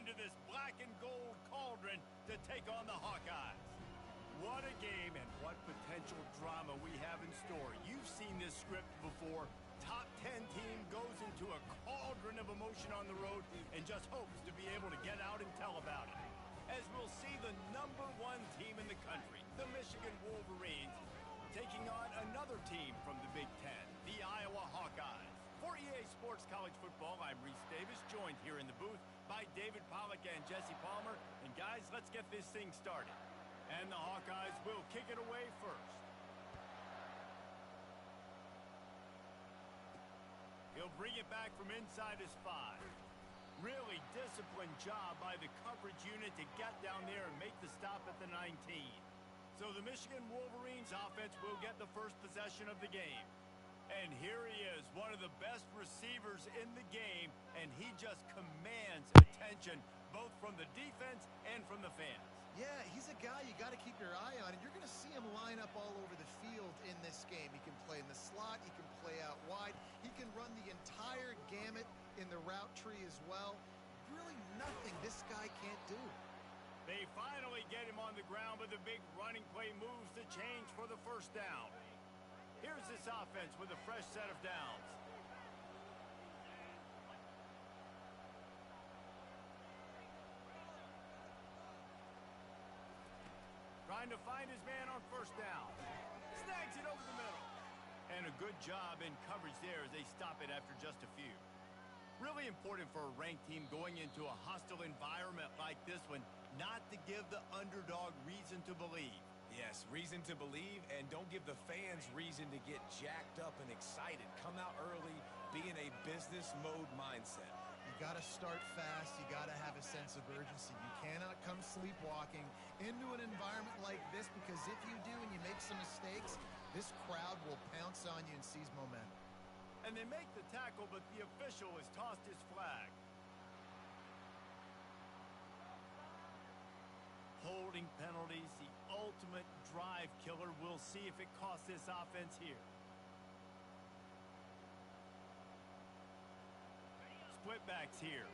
into this black and gold cauldron to take on the Hawkeyes. What a game and what potential drama we have in store. You've seen this script before. Top 10 team goes into a cauldron of emotion on the road and just hopes to be able to get out and tell about it. As we'll see the #1 team in the country, the Michigan Wolverines, taking on another team from the Big Ten, the Iowa Hawkeyes. For EA Sports College Football, I'm Reese Davis, joined here in the booth by David Pollack and Jesse Palmer. And guys, let's get this thing started. And the Hawkeyes will kick it away first. He'll bring it back from inside his 5. Really disciplined job by the coverage unit to get down there and make the stop at the 19. So the Michigan Wolverines offense will get the first possession of the game. And here he is, one of the best receivers in the game, and he just commands attention both from the defense and from the fans. Yeah, he's a guy you got to keep your eye on, and you're going to see him line up all over the field in this game. He can play in the slot, he can play out wide, he can run the entire gamut in the route tree as well. Really nothing this guy can't do. They finally get him on the ground, but the big running play moves the change for the first down. Here's this offense with a fresh set of downs. Trying to find his man on first down. Snags it over the middle. And a good job in coverage there as they stop it after just a few. Really important for a ranked team going into a hostile environment like this one, not to give the underdog reason to believe. Yes, reason to believe, and don't give the fans reason to get jacked up and excited. Come out early, be in a business mode mindset. You got to start fast. You got to have a sense of urgency. You cannot come sleepwalking into an environment like this, because if you do and you make some mistakes, this crowd will pounce on you and seize momentum. And they make the tackle, but the official has tossed his flag. Holding penalties, the ultimate drive killer. We'll see if it costs this offense here. Split backs here.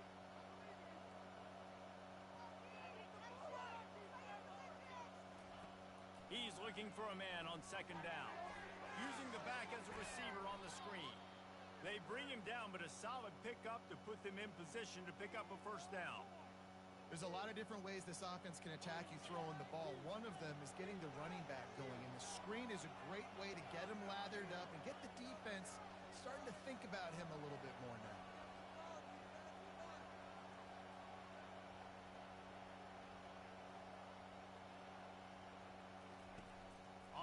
He's looking for a man on second down. Using the back as a receiver on the screen. They bring him down, but a solid pickup to put them in position to pick up a first down. There's a lot of different ways this offense can attack you throwing the ball. One of them is getting the running back going, and the screen is a great way to get him lathered up and get the defense starting to think about him a little bit more now.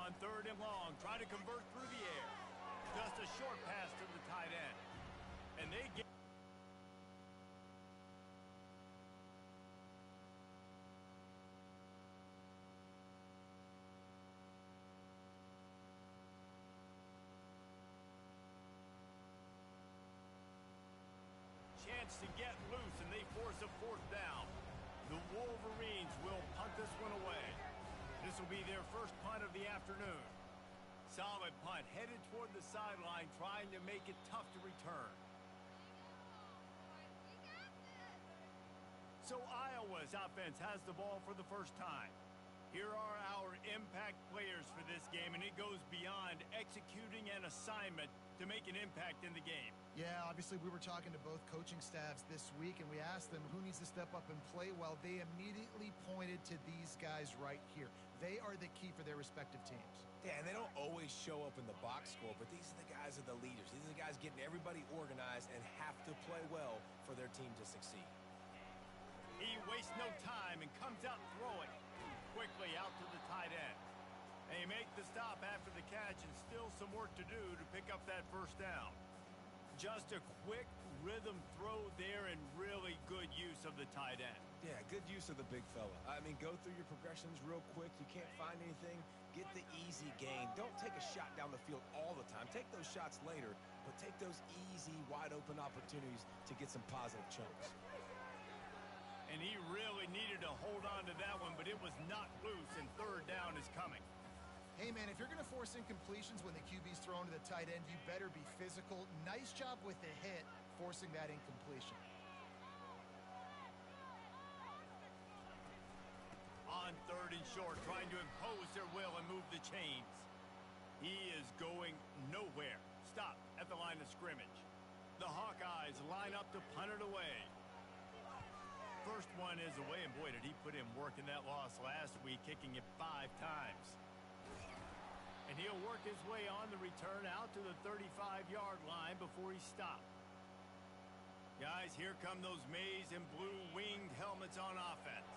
On third and long, try to convert through the air. Just a short pass to the tight end. And they get... chance to get loose, and they force a fourth down. The Wolverines will punt this one away. This will be their first punt of the afternoon. Solid punt, headed toward the sideline, trying to make it tough to return. So Iowa's offense has the ball for the first time. Here are our impact players for this game, and it goes beyond executing an assignment to make an impact in the game. Yeah, obviously we were talking to both coaching staffs this week, and we asked them who needs to step up and play well. They immediately pointed to these guys right here. They are the key for their respective teams. Yeah, and they don't always show up in the box score, but these are the guys that are the leaders. These are the guys getting everybody organized and have to play well for their team to succeed. He wastes no time and comes out throwing quickly out to the tight end. They make the stop after the catch, and still some work to do to pick up that first down. Just a quick rhythm throw there, and really good use of the tight end. Yeah, good use of the big fella. I mean, go through your progressions real quick. You can't find anything, get the easy gain. Don't take a shot down the field all the time. Take those shots later, but take those easy, wide-open opportunities to get some positive chunks. And he really needed to hold on to that one, but it was not loose, and third down is coming. Hey, man, if you're going to force incompletions when the QB's thrown to the tight end, you better be physical. Nice job with the hit, forcing that incompletion. short, trying to impose their will and move the chains. He is going nowhere. Stop at the line of scrimmage. The Hawkeyes line up to punt it away. First one is away, and boy, did he put in work in that loss last week, kicking it 5 times. And he'll work his way on the return out to the 35-yard line before he stopped. Guys, here come those maize and blue winged helmets on offense.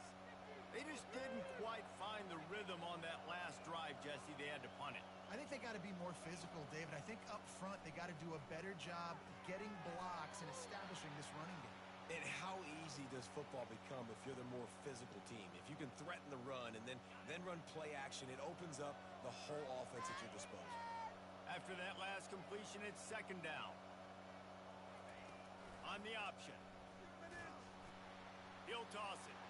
They just didn't quite find the rhythm on that last drive, Jesse. They had to punt it. I think they got to be more physical, David. I think up front they got to do a better job getting blocks and establishing this running game. And how easy does football become if you're the more physical team? If you can threaten the run and then run play action, it opens up the whole offense at your disposal. After that last completion, it's second down. On the option. He'll toss it.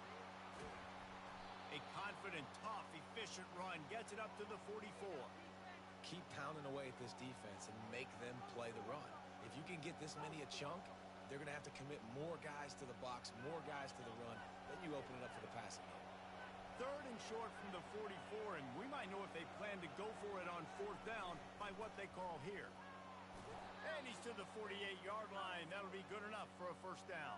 A confident, tough, efficient run gets it up to the 44. Keep pounding away at this defense and make them play the run. If you can get this many a chunk, they're going to have to commit more guys to the box, more guys to the run. Then you open it up for the passing game. Third and short from the 44, and we might know if they plan to go for it on fourth down by what they call here. And he's to the 48-yard line. That'll be good enough for a first down.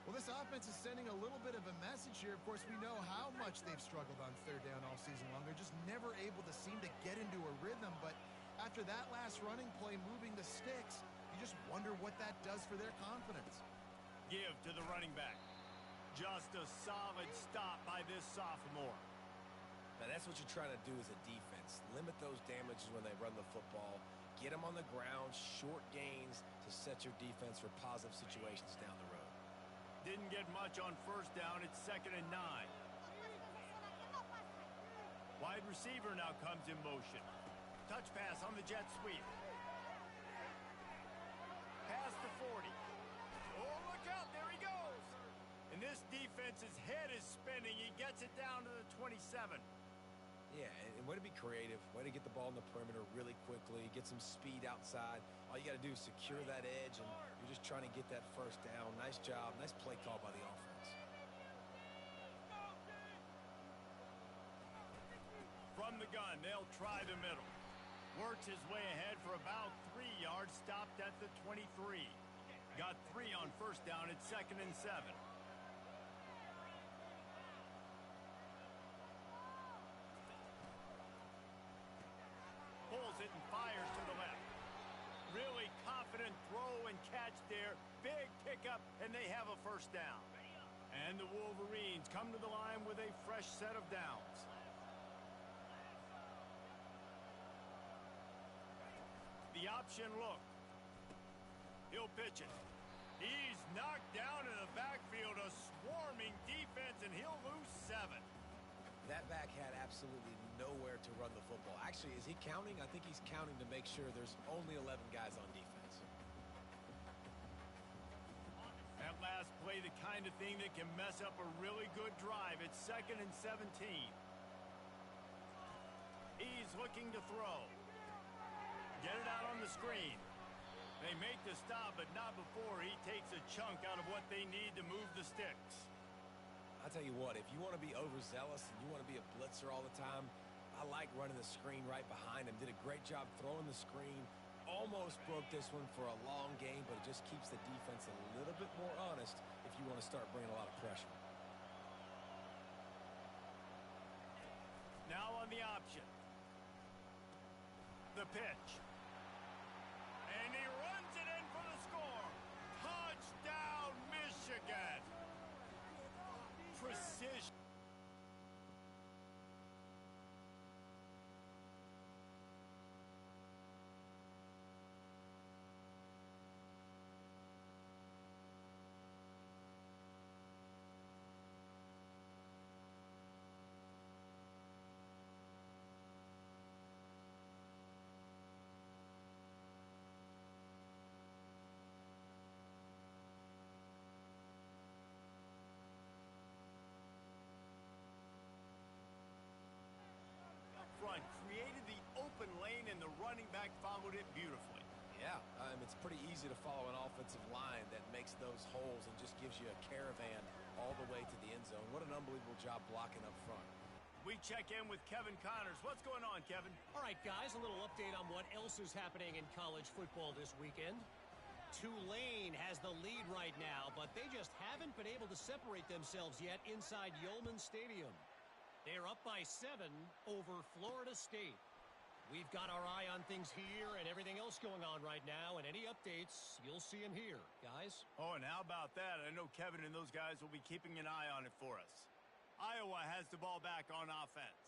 Well, this offense is sending a little bit of a message here. Of course, we know how much they've struggled on third down all season long. They're just never able to seem to get into a rhythm. But after that last running play, moving the sticks, you just wonder what that does for their confidence. Give to the running back. Just a solid stop by this sophomore. Now, that's what you're trying to do as a defense. Limit those damages when they run the football. Get them on the ground, short gains to set your defense for positive situations down the road. Didn't get much on first down. It's 2nd and 9. Wide receiver now comes in motion. Touch pass on the jet sweep. Past the 40. Oh, look out. There he goes. And this defense's head is spinning. He gets it down to the 27. Yeah, and way to be creative, way to get the ball in the perimeter really quickly, get some speed outside. All you got to do is secure that edge, and you're just trying to get that first down. Nice job, nice play call by the offense. From the gun, they'll try the middle. Works his way ahead for about 3 yards, stopped at the 23. Got 3 on first down. It's 2nd and 7. Pulls it and fires to the left. Really confident throw and catch there. Big pickup, and they have a first down. And the Wolverines come to the line with a fresh set of downs. The option look. He'll pitch it. He's knocked down in the backfield. A swarming defense, and he'll lose 7. That back had absolutely nowhere to run the football. Actually, is he counting? I think he's counting to make sure there's only 11 guys on defense. That last play, the kind of thing that can mess up a really good drive. It's 2nd and 17. He's looking to throw. Get it out on the screen. They make the stop, but not before he takes a chunk out of what they need to move the sticks. I'll tell you what, if you want to be overzealous and you want to be a blitzer all the time, I like running the screen right behind him. Did a great job throwing the screen. Almost broke this one for a long game, but it just keeps the defense a little bit more honest if you want to start bringing a lot of pressure. Now on the option. The pitch. And he runs it in for the score. Touchdown, Michigan. Precision. Front created the open lane, and the running back followed it beautifully. Yeah, it's pretty easy to follow an offensive line that makes those holes and just gives you a caravan all the way to the end zone. What an unbelievable job blocking up front. We check in with Kevin Connors. What's going on, Kevin? All right, guys, a little update on what else is happening in college football this weekend. Tulane has the lead right now, but they just haven't been able to separate themselves yet inside Yulman Stadium. They're up by 7 over Florida State. We've got our eye on things here and everything else going on right now, and any updates, you'll see them here, guys. Oh, and how about that? I know Kevin and those guys will be keeping an eye on it for us. Iowa has the ball back on offense.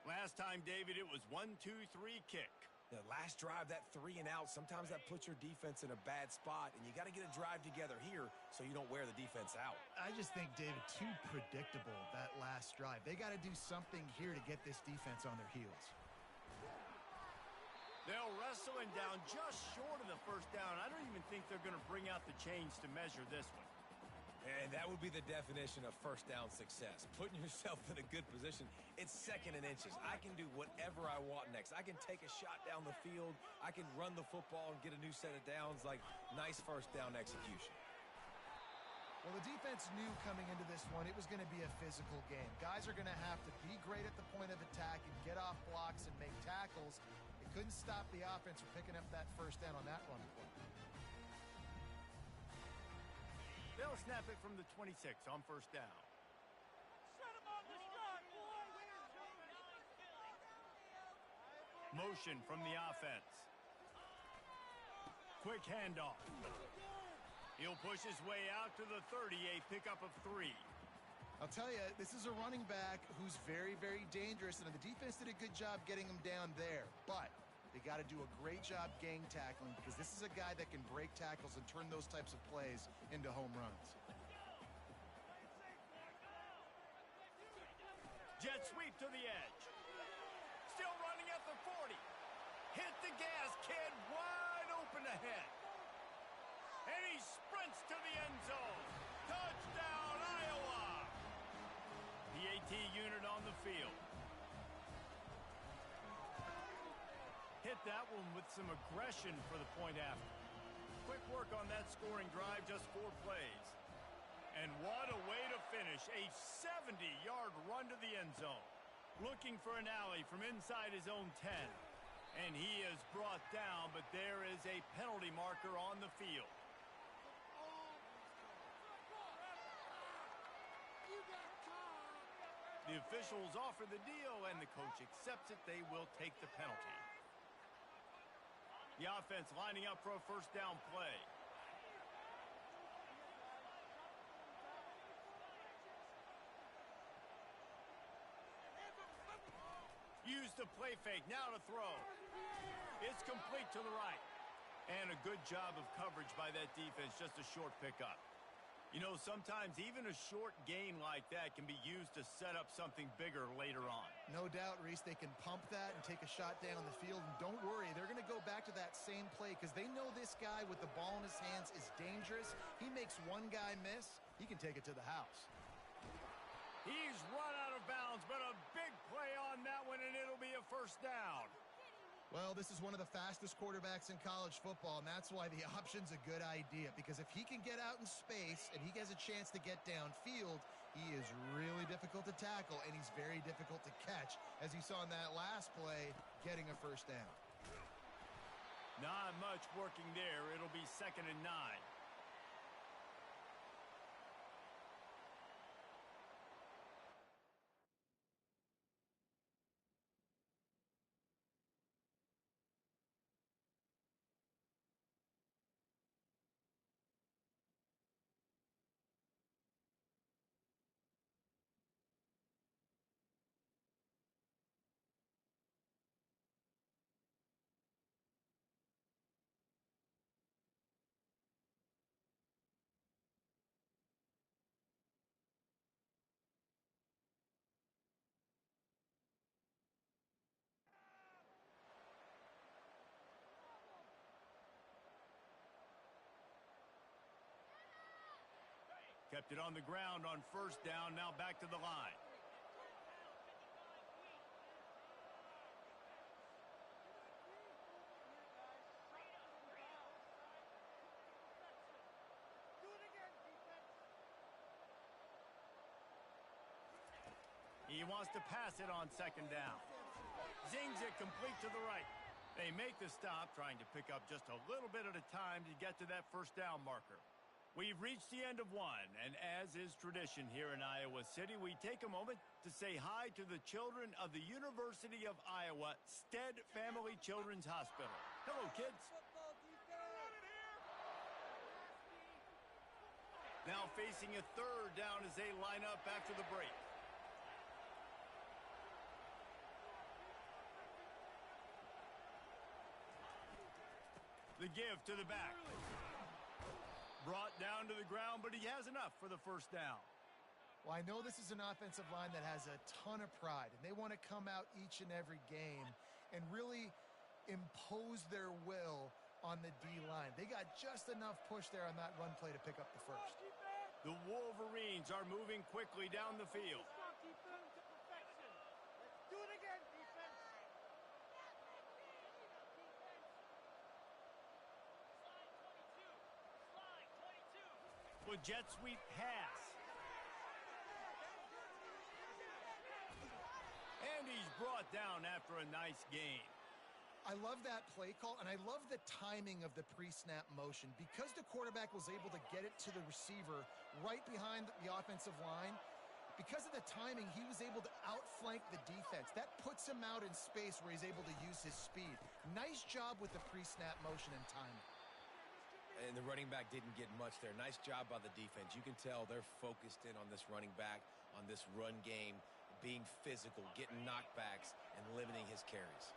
Last time, David, it was 1-2-3 kick. The last drive, that 3 and out, sometimes that puts your defense in a bad spot, and you got to get a drive together here so you don't wear the defense out. I just think, David, too predictable, that last drive. They got to do something here to get this defense on their heels. They'll wrestle him down just short of the first down. I don't even think they're going to bring out the chains to measure this one. And that would be the definition of first down success. Putting yourself in a good position. It's 2nd and inches. I can do whatever I want next. I can take a shot down the field. I can run the football and get a new set of downs. Like, nice first down execution. Well, the defense knew coming into this one it was going to be a physical game. Guys are going to have to be great at the point of attack and get off blocks and make tackles. It couldn't stop the offense from picking up that first down on that run play. They'll snap it from the 26 on first down. Set him on the shot, boy! Motion from the offense. Quick handoff. He'll push his way out to the 30, a pickup of 3. I'll tell you, this is a running back who's very, very dangerous, and the defense did a good job getting him down there. But they got to do a great job gang tackling because this is a guy that can break tackles and turn those types of plays into home runs. Jet sweep to the edge. Still running at the 40. Hit the gas, kid. Wide open ahead. And he sprints to the end zone. Touchdown, Iowa. The AT unit on the field. Hit that one with some aggression for the point after. Quick work on that scoring drive, just 4 plays. And what a way to finish. A 70-yard run to the end zone. Looking for an alley from inside his own 10. And he is brought down, but there is a penalty marker on the field. The officials offer the deal, and the coach accepts it. They will take the penalty. The offense lining up for a first down play. Use the play fake, now to throw. It's complete to the right. And a good job of coverage by that defense, just a short pickup. You know, sometimes even a short gain like that can be used to set up something bigger later on. No doubt, Reese, they can pump that and take a shot down the field. And don't worry, they're going to go back to that same play because they know this guy with the ball in his hands is dangerous. He makes one guy miss, he can take it to the house. He's run out of bounds, but a big play on that one, and it'll be a first down. Well, this is one of the fastest quarterbacks in college football, and that's why the option's a good idea. Because if he can get out in space and he has a chance to get downfield, he is really difficult to tackle, and he's very difficult to catch. As you saw in that last play, getting a first down. Not much working there. It'll be 2nd and 9. Kept it on the ground on first down, now back to the line. He wants to pass it on second down. Zings it complete to the right. They make the stop, trying to pick up just a little bit at a time to get to that first down marker. We've reached the end of one, and as is tradition here in Iowa City, we take a moment to say hi to the children of the University of Iowa Stead Family Children's Hospital. Hello, kids. Now facing a third down as they line up after the break. The give to the back. Brought down to the ground, but he has enough for the first down. Well, I know this is an offensive line that has a ton of pride, and they want to come out each and every game and really impose their will on the D-line. They got just enough push there on that run play to pick up the first. The Wolverines are moving quickly down the field. Do it again, defense. With jet sweep pass. And he's brought down after a nice gain. I love that play call, and I love the timing of the pre-snap motion. Because the quarterback was able to get it to the receiver right behind the offensive line, because of the timing, he was able to outflank the defense. That puts him out in space where he's able to use his speed. Nice job with the pre-snap motion and timing. And the running back didn't get much there. Nice job by the defense. You can tell they're focused in on this running back, on this run game, being physical, getting knockbacks, and limiting his carries.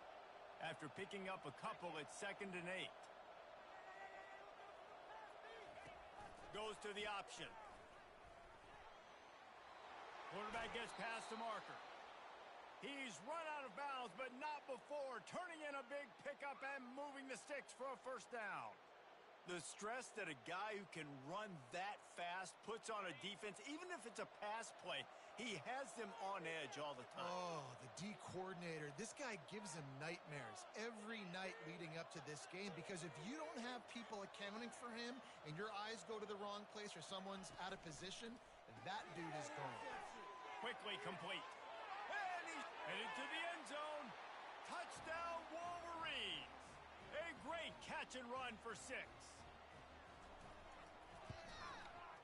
After picking up a couple, it's 2nd and 8. Goes to the option. Quarterback gets past the marker. He's run out of bounds, but not before turning in a big pickup and moving the sticks for a first down. The stress that a guy who can run that fast puts on a defense, even if it's a pass play, he has them on edge all the time. Oh, the D coordinator. This guy gives him nightmares every night leading up to this game, because if you don't have people accounting for him and your eyes go to the wrong place or someone's out of position, that dude is gone. Quickly complete. And he's headed to the end zone. Touchdown, Wolverines. A great catch and run for 6.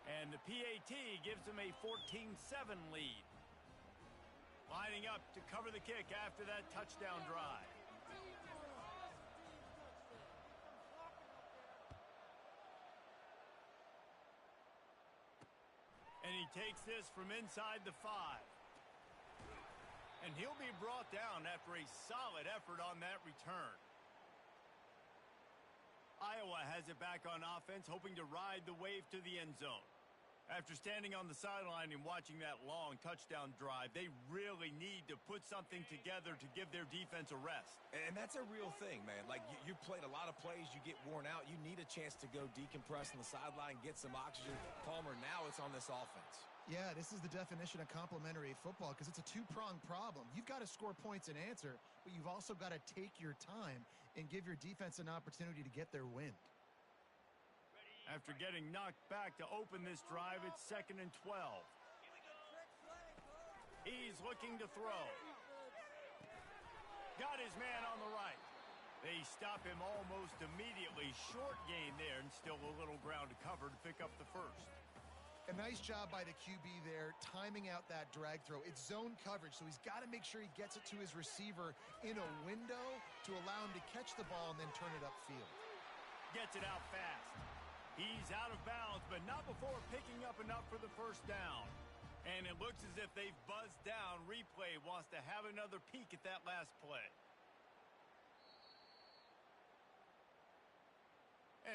And the PAT gives them a 14-7 lead. Lining up to cover the kick after that touchdown drive. And he takes this from inside the 5. And he'll be brought down after a solid effort on that return. Iowa has it back on offense, hoping to ride the wave to the end zone. After standing on the sideline and watching that long touchdown drive, they really need to put something together to give their defense a rest. And that's a real thing, man. Like, you played a lot of plays, you get worn out. You need a chance to go decompress on the sideline, get some oxygen. Palmer, now it's on this offense. Yeah, this is the definition of complementary football, because it's a two-pronged problem. You've got to score points and answer, but you've also got to take your time and give your defense an opportunity to get their wind. After getting knocked back to open this drive, it's 2nd and 12. He's looking to throw. Got his man on the right. They stop him almost immediately. Short gain there, and still a little ground to cover to pick up the first. A nice job by the QB there, timing out that drag throw. It's zone coverage, so he's got to make sure he gets it to his receiver in a window to allow him to catch the ball and then turn it upfield. Gets it out fast. He's out of bounds, but not before picking up enough for the first down. And it looks as if they've buzzed down. Replay wants to have another peek at that last play.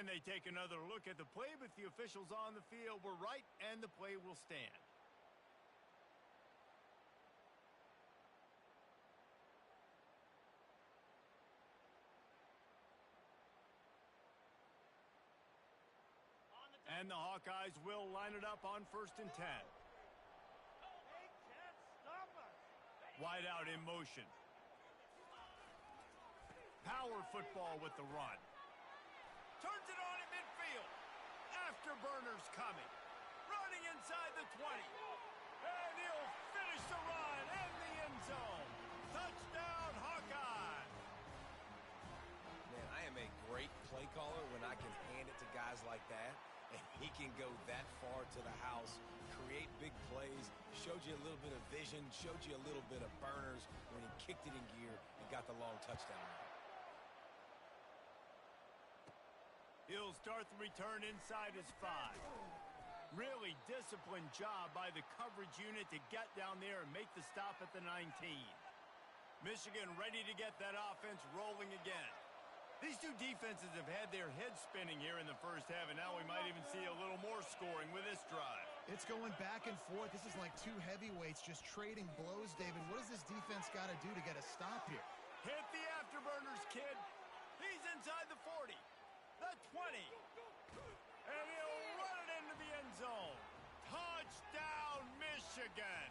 And they take another look at the play, but the officials on the field were right, and the play will stand. And the Hawkeyes will line it up on 1st and 10. They can't stop us. Wide out in motion. Power football with the run. Turns it on in midfield. Afterburners coming. Running inside the 20. And he'll finish the run. And He can go that far to the house, create big plays, showed you a little bit of vision, showed you a little bit of burners when he kicked it in gear and got the long touchdown. He'll start the return inside his 5. Really disciplined job by the coverage unit to get down there and make the stop at the 19. Michigan ready to get that offense rolling again. These two defenses have had their heads spinning here in the first half, and now we might even see a little more scoring with this drive. It's going back and forth. This is like two heavyweights just trading blows, David. What does this defense got to do to get a stop here? Hit the afterburners, kid. He's inside the 40, the 20, and he'll run it into the end zone. Touchdown, Michigan.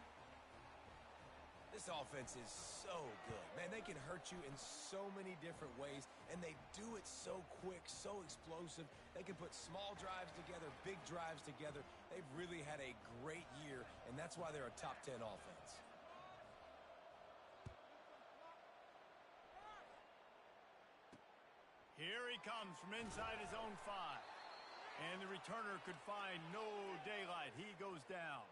This offense is so good. Man, they can hurt you in so many different ways, and they do it so quick, so explosive. They can put small drives together, big drives together. They've really had a great year, and that's why they're a top 10 offense. Here he comes from inside his own 5. And the returner could find no daylight. He goes down.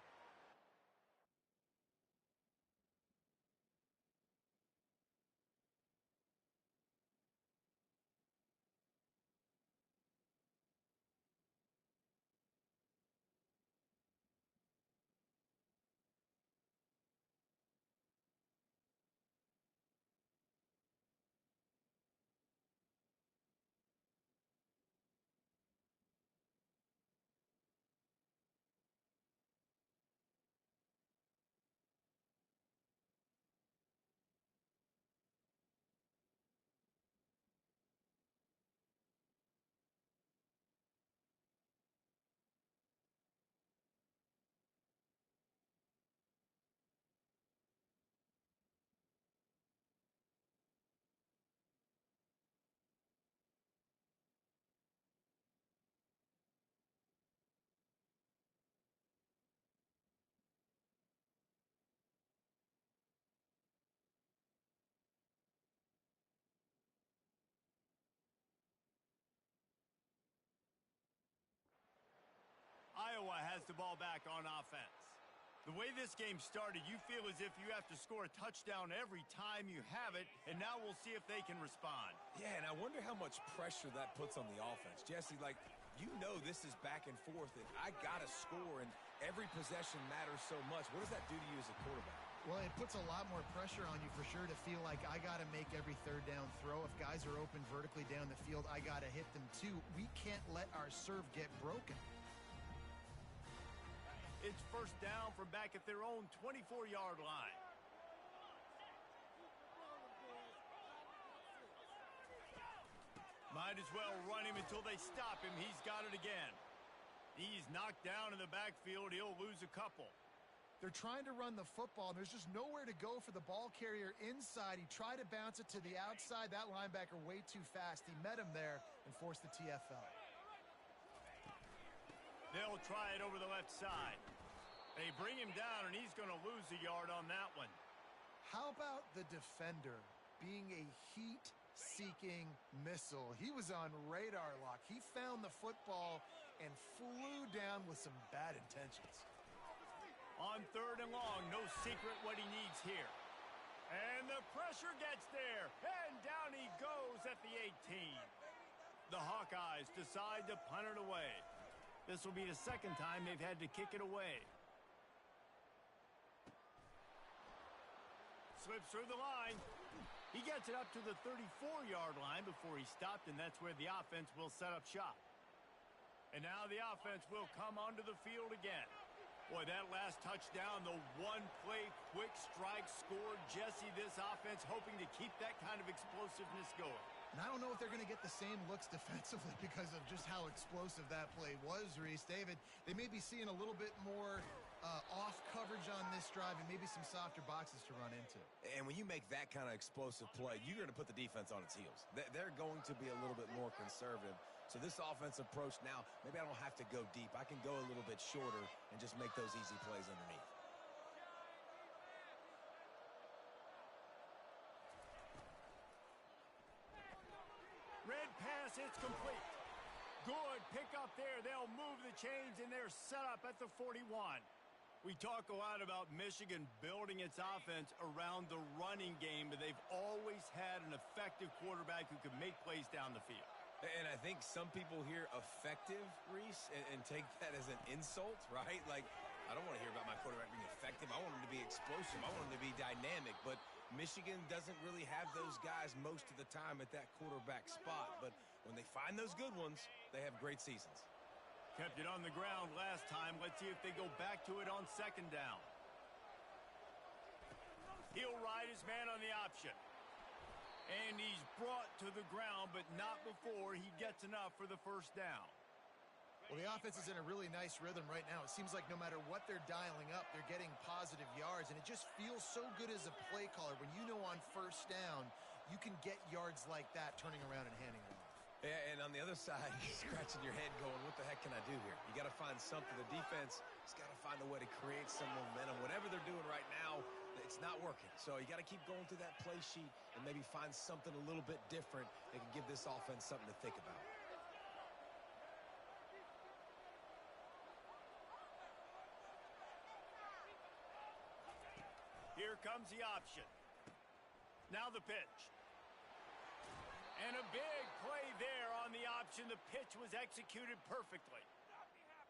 Iowa has the ball back on offense. The way this game started, you feel as if you have to score a touchdown every time you have it, and now we'll see if they can respond. Yeah, and I wonder how much pressure that puts on the offense. Jesse, like, you know this is back and forth, and I got to score, and every possession matters so much. What does that do to you as a quarterback? Well, it puts a lot more pressure on you for sure to feel like I got to make every third down throw. If guys are open vertically down the field, I got to hit them too. We can't let our serve get broken. It's first down from back at their own 24-yard line. Might as well run him until they stop him. He's got it again. He's knocked down in the backfield. He'll lose a couple. They're trying to run the football. There's just nowhere to go for the ball carrier inside. He tried to bounce it to the outside. That linebacker way too fast. He met him there and forced the TFL. They'll try it over the left side. They bring him down, and he's going to lose a yard on that one. How about the defender being a heat-seeking missile? He was on radar lock. He found the football and flew down with some bad intentions. On third and long, no secret what he needs here. And the pressure gets there, and down he goes at the 18. The Hawkeyes decide to punt it away. This will be the second time they've had to kick it away. Slips through the line. He gets it up to the 34-yard line before he stopped, and that's where the offense will set up shop. And now the offense will come onto the field again. Boy, that last touchdown, the one-play quick strike score. Jesse, this offense hoping to keep that kind of explosiveness going. And I don't know if they're going to get the same looks defensively because of just how explosive that play was, Reese. David, they may be seeing a little bit more off coverage on this drive and maybe some softer boxes to run into. And when you make that kind of explosive play, you're going to put the defense on its heels. They're going to be a little bit more conservative. So this offensive approach now, maybe I don't have to go deep. I can go a little bit shorter and just make those easy plays underneath. Red pass, it's complete. Good pick up there. They'll move the chains, and they're set up at the 41. We talk a lot about Michigan building its offense around the running game, but they've always had an effective quarterback who can make plays down the field. And I think some people hear effective, Reese, and take that as an insult, right? Like, I don't want to hear about my quarterback being effective. I want him to be explosive. I want him to be dynamic. But Michigan doesn't really have those guys most of the time at that quarterback spot. But when they find those good ones, they have great seasons. Kept it on the ground last time. Let's see if they go back to it on second down. He'll ride his man on the option. And he's brought to the ground, but not before he gets enough for the first down. Well, the offense is in a really nice rhythm right now. It seems like no matter what they're dialing up, they're getting positive yards, and it just feels so good as a play caller when you know on first down you can get yards like that turning around and handing it off. Yeah, and on the other side, you're scratching your head going, what the heck can I do here? You got to find something. The defense has got to find a way to create some momentum. Whatever they're doing right now, it's not working. So you got to keep going through that play sheet and maybe find something a little bit different that can give this offense something to think about. Here comes the option. Now the pitch. And a big play there on the option. The pitch was executed perfectly.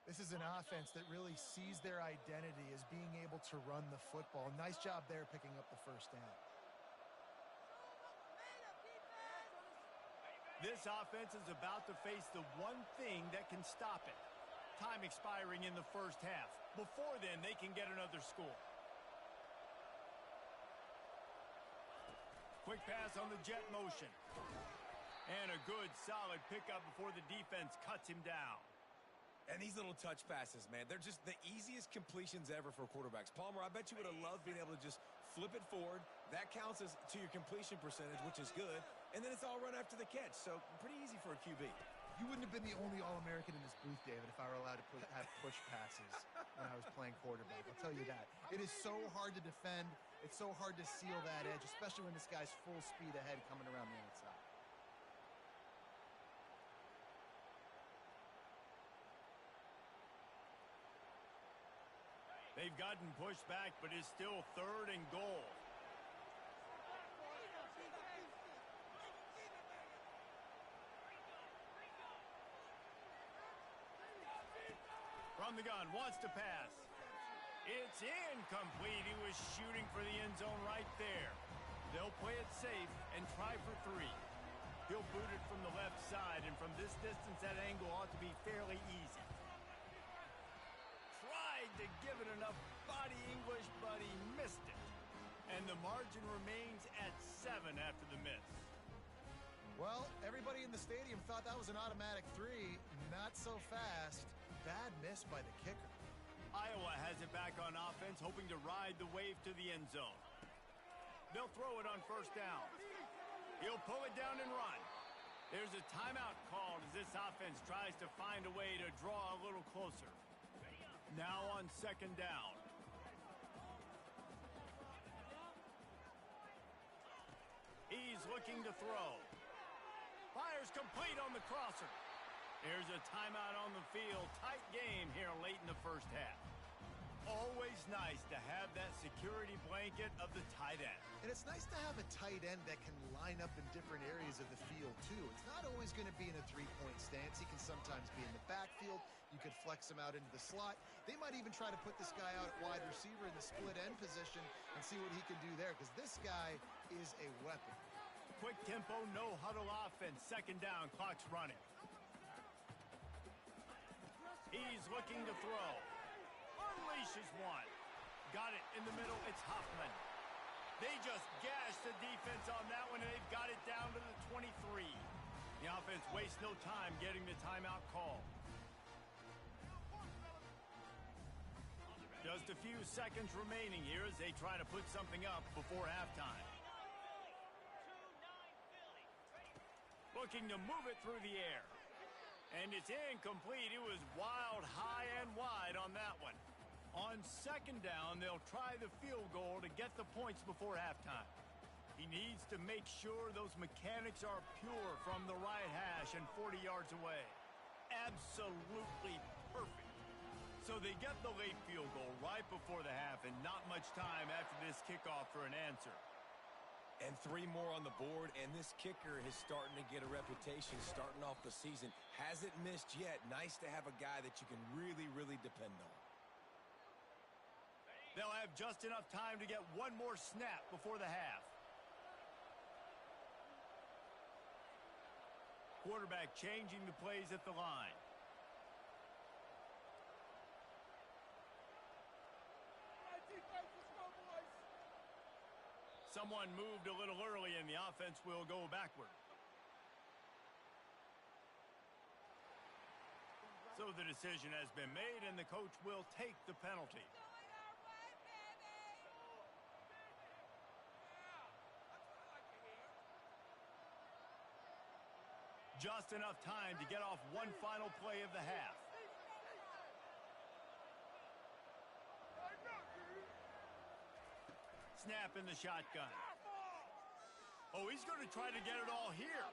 This is an offense that really sees their identity as being able to run the football. Nice job there picking up the first down. This offense is about to face the one thing that can stop it. Time expiring in the first half. Before then, they can get another score. Quick pass on the jet motion. And a good, solid pickup before the defense cuts him down. And these little touch passes, man, they're just the easiest completions ever for quarterbacks. Palmer, I bet you would have loved being able to just flip it forward. That counts as to your completion percentage, which is good. And then it's all run after the catch. So pretty easy for a QB. You wouldn't have been the only All-American in this booth, David, if I were allowed to have push passes when I was playing quarterback. I'll tell you that. It is so hard to defend. It's so hard to seal that edge, especially when this guy's full speed ahead coming around the outside. They've gotten pushed back, but it's still third and goal. From the gun, wants to pass. It's incomplete. He was shooting for the end zone right there. They'll play it safe and try for three. He'll boot it from the left side, and from this distance, that angle ought to be fairly easy. Tried to give it enough body English, but he missed it. And the margin remains at 7 after the miss. Well, everybody in the stadium thought that was an automatic three. Not so fast. Bad miss by the kicker. Iowa has it back on offense, hoping to ride the wave to the end zone. They'll throw it on first down. He'll pull it down and run. There's a timeout called as this offense tries to find a way to draw a little closer. Now on second down. He's looking to throw. Fires complete on the crosser. There's a timeout on the field. Tight game here late in the first half. Always nice to have that security blanket of the tight end. And it's nice to have a tight end that can line up in different areas of the field, too. It's not always going to be in a three-point stance. He can sometimes be in the backfield. You could flex him out into the slot. They might even try to put this guy out at wide receiver in the split end position and see what he can do there, because this guy is a weapon. Quick tempo, no huddle offense. Second down, clock's running. He's looking to throw. Unleashes one. Got it in the middle. It's Hoffman. They just gashed the defense on that one, and they've got it down to the 23. The offense wastes no time getting the timeout call. Just a few seconds remaining here as they try to put something up before halftime. Looking to move it through the air. And it's incomplete. It was wild, high, and wide on that one. On second down, they'll try the field goal to get the points before halftime. He needs to make sure those mechanics are pure from the right hash and 40 yards away. absolutely perfect. So they get the late field goal right before the half and not much time after this kickoff for an answer. And 3 more on the board, and this kicker is starting to get a reputation starting off the season. Hasn't missed yet. Nice to have a guy that you can really, really depend on. They'll have just enough time to get one more snap before the half. Quarterback changing the plays at the line. Someone moved a little early and the offense will go backward. So the decision has been made and the coach will take the penalty. Just enough time to get off one final play of the half. Snap in the shotgun. Oh, he's going to try to get it all here.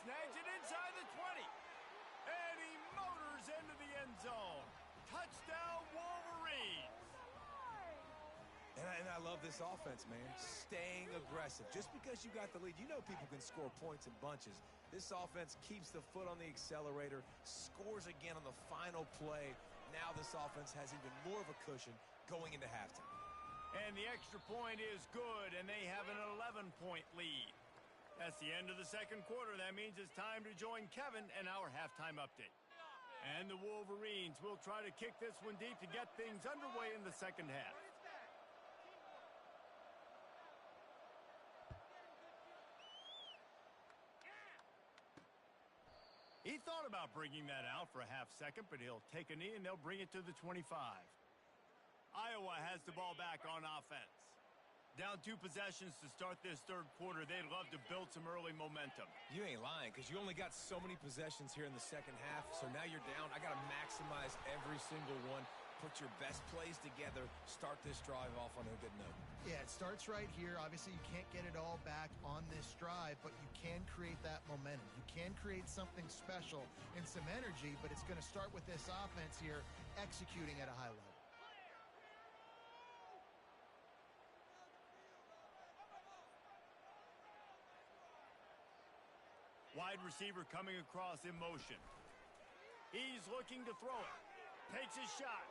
Snags it inside the 20. And he motors into the end zone. Touchdown, Wolverines. And I love this offense, man. Staying aggressive. Just because you got the lead, you know people can score points in bunches. This offense keeps the foot on the accelerator, scores again on the final play. Now this offense has even more of a cushion going into halftime. And the extra point is good, and they have an 11-point lead. That's the end of the second quarter. That means it's time to join Kevin and our halftime update. And the Wolverines will try to kick this one deep to get things underway in the second half. He thought about bringing that out for a half second, but he'll take a knee and they'll bring it to the 25. Iowa has the ball back on offense. Down 2 possessions to start this third quarter. They'd love to build some early momentum. You ain't lying, because you only got so many possessions here in the second half, so now you're down. I got to maximize every single one. Put your best plays together. Start this drive off on a good note. Yeah, it starts right here. Obviously, you can't get it all back on this drive, but you can create that momentum. You can create something special and some energy, but it's going to start with this offense here executing at a high level. Wide receiver coming across in motion. He's looking to throw it. Takes his shot.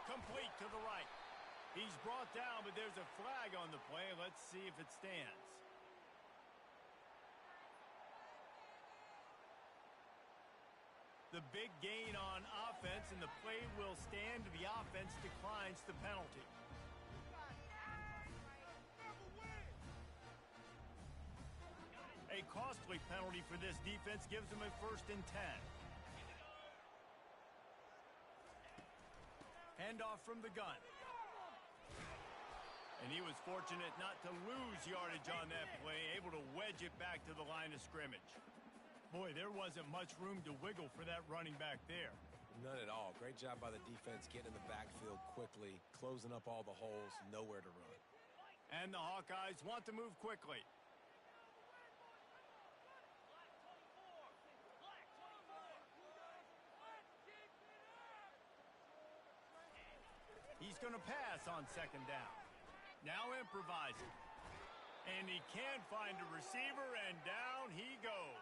Complete to the right. He's brought down, but there's a flag on the play. Let's see if it stands. The big gain on offense, and the play will stand. The offense declines the penalty. A costly penalty for this defense gives them a 1st and 10. Handoff from the gun. And he was fortunate not to lose yardage on that play, able to wedge it back to the line of scrimmage. Boy, there wasn't much room to wiggle for that running back there. None at all. Great job by the defense getting in the backfield quickly, closing up all the holes, nowhere to run. And the Hawkeyes want to move quickly. He's going to pass on 2nd down. Now improvising. And he can't find a receiver, and down he goes.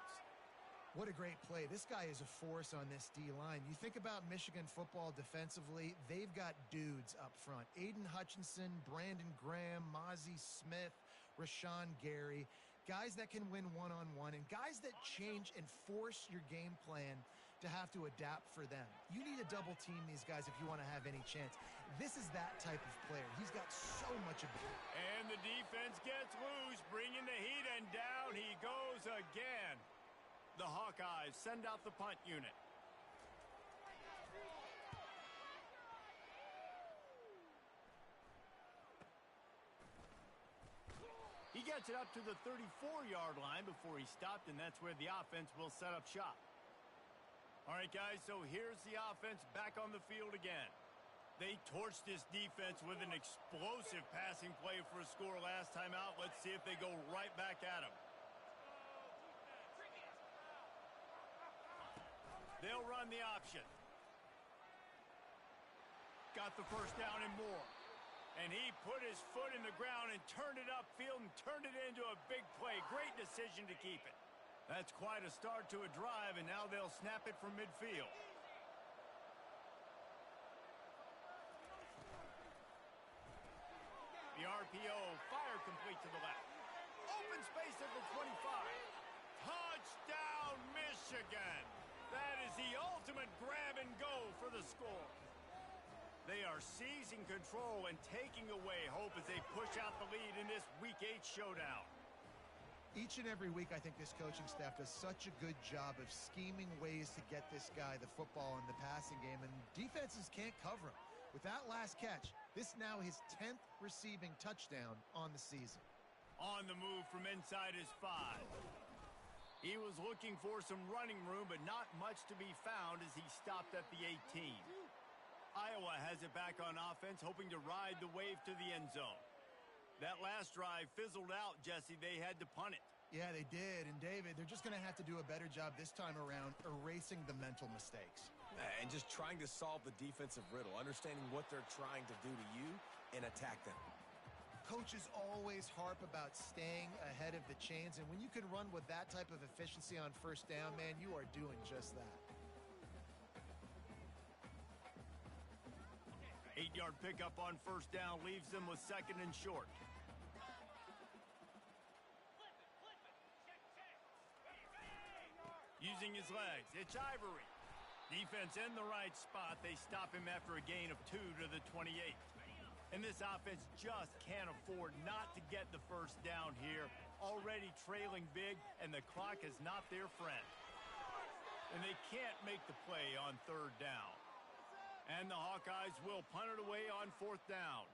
What a great play. This guy is a force on this D-line. You think about Michigan football defensively, they've got dudes up front. Aiden Hutchinson, Brandon Graham, Mozzie Smith, Rashawn Gary. Guys that can win one-on-one and guys that change and force your game plan to have to adapt for them. You need to double team these guys if you want to have any chance. This is that type of player. He's got so much ability. And the defense gets loose, bringing the heat, and down he goes again. The Hawkeyes send out the punt unit. He gets it up to the 34-yard line before he stopped, and that's where the offense will set up shop. All right, guys, so here's the offense back on the field again. They torched this defense with an explosive passing play for a score last time out. Let's see if they go right back at him. They'll run the option. Got the first down and more. And he put his foot in the ground and turned it upfield and turned it into a big play. Great decision to keep it. That's quite a start to a drive, and now they'll snap it from midfield. The RPO, fire complete to the left. Open space at the 25. Touchdown, Michigan. That is the ultimate grab and go for the score. They are seizing control and taking away hope as they push out the lead in this Week 8 showdown. Each and every week, I think this coaching staff does such a good job of scheming ways to get this guy the football in the passing game, and defenses can't cover him. With that last catch, this now his 10th receiving touchdown on the season. On the move from inside his 5. He was looking for some running room, but not much to be found as he stopped at the 18. Iowa has it back on offense, hoping to ride the wave to the end zone. That last drive fizzled out, Jesse. They had to punt it. Yeah, they did. And, David, they're just going to have to do a better job this time around erasing the mental mistakes. And just trying to solve the defensive riddle, understanding what they're trying to do to you and attack them. Coaches always harp about staying ahead of the chains, and when you can run with that type of efficiency on first down, man, you are doing just that. 8-yard pickup on first down leaves them with second and short. Using his legs, it's Ivory. Defense in the right spot. They stop him after a gain of 2 to the 28. And this offense just can't afford not to get the first down here. Already trailing big, and the clock is not their friend. And they can't make the play on third down. And the Hawkeyes will punt it away on fourth down.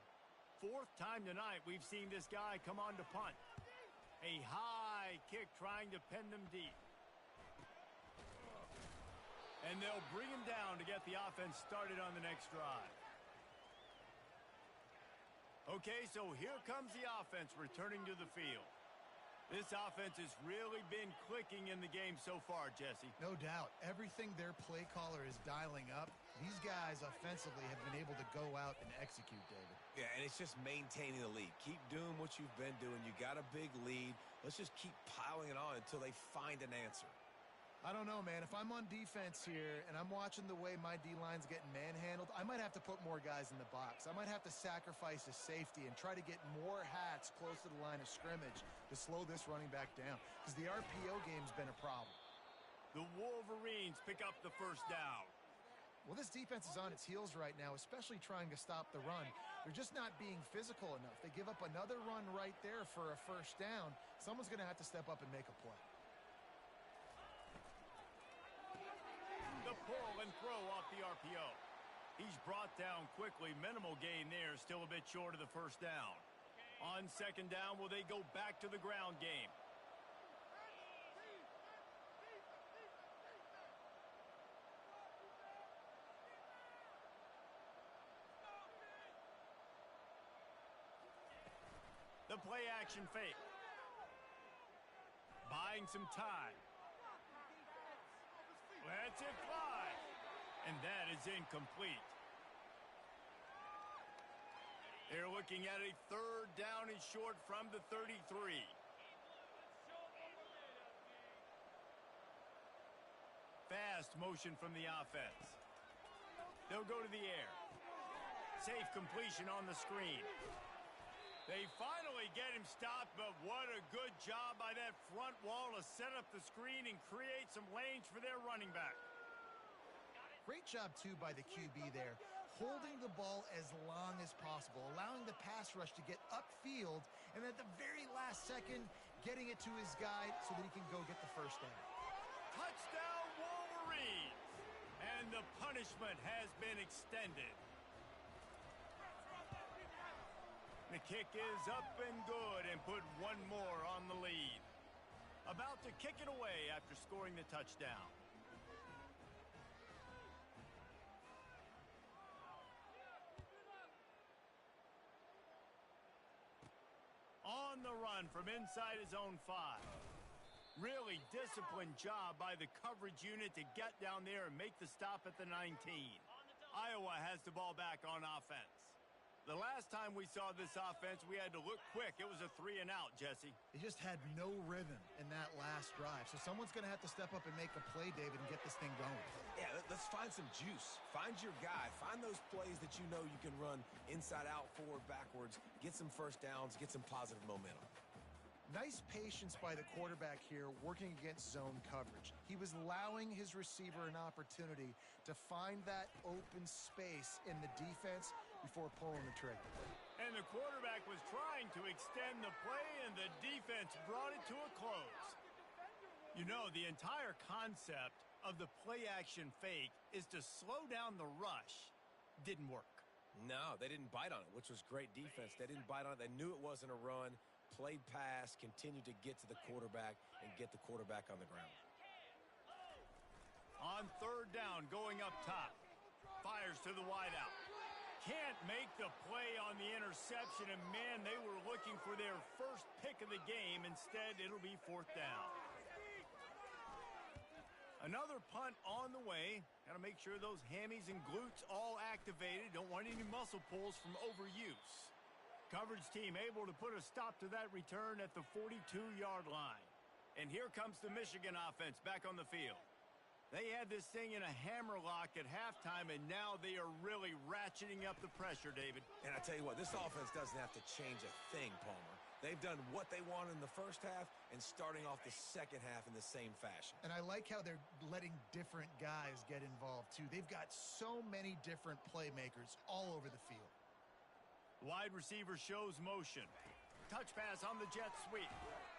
Fourth time tonight we've seen this guy come on to punt. A high kick trying to pin them deep. And they'll bring him down to get the offense started on the next drive. Okay, so here comes the offense returning to the field. This offense has really been clicking in the game so far, Jesse. No doubt. Everything their play caller is dialing up, these guys offensively have been able to go out and execute, David. Yeah, and it's just maintaining the lead. Keep doing what you've been doing. You got a big lead. Let's just keep piling it on until they find an answer. I don't know, man. If I'm on defense here and I'm watching the way my D-line's getting manhandled, I might have to put more guys in the box. I might have to sacrifice a safety and try to get more hats close to the line of scrimmage to slow this running back down, because the RPO game's been a problem. The Wolverines pick up the first down. Well, this defense is on its heels right now, especially trying to stop the run. They're just not being physical enough. They give up another run right there for a first down. Someone's going to have to step up and make a play. The pull and throw off the RPO. He's brought down quickly. Minimal gain there, still a bit short of the first down. On second down, will they go back to the ground game? The play action fake. Buying some time. Lets it fly. And that is incomplete. They're looking at a third down and short from the 33. Fast motion from the offense. They'll go to the air. Safe completion on the screen. They finally get him stopped, but what a good job by that front wall to set up the screen and create some lanes for their running back. Great job, too, by the QB there, holding the ball as long as possible, allowing the pass rush to get upfield, and at the very last second, getting it to his guy so that he can go get the first down. Touchdown, Wolverines! And the punishment has been extended. The kick is up and good and put one more on the lead. About to kick it away after scoring the touchdown. On the run from inside his own 5. Really disciplined job by the coverage unit to get down there and make the stop at the 19. Iowa has the ball back on offense. The last time we saw this offense, we had to look quick. It was a 3-and-out, Jesse. They just had no rhythm in that last drive. So someone's going to have to step up and make a play, David, and get this thing going. Yeah, let's find some juice. Find your guy. Find those plays that you know you can run inside out, forward, backwards. Get some first downs. Get some positive momentum. Nice patience by the quarterback here working against zone coverage. He was allowing his receiver an opportunity to find that open space in the defense before pulling the trigger. And the quarterback was trying to extend the play, and the defense brought it to a close. You know, the entire concept of the play-action fake is to slow down the rush. Didn't work. No, they didn't bite on it, which was great defense. They didn't bite on it. They knew it wasn't a run. Played pass, continued to get to the quarterback and get the quarterback on the ground. On third down, going up top. Fires to the wideout. Can't make the play on the interception, and man, they were looking for their first pick of the game. Instead, it'll be fourth down. Another punt on the way. Got to make sure those hammies and glutes all activated. Don't want any muscle pulls from overuse. Coverage team able to put a stop to that return at the 42-yard line. And here comes the Michigan offense back on the field. They had this thing in a hammerlock at halftime, and now they are really ratcheting up the pressure, David. And I tell you what, this offense doesn't have to change a thing, Palmer. They've done what they wanted in the first half and starting off the second half in the same fashion. And I like how they're letting different guys get involved, too. They've got so many different playmakers all over the field. Wide receiver shows motion. Touch pass on the jet sweep.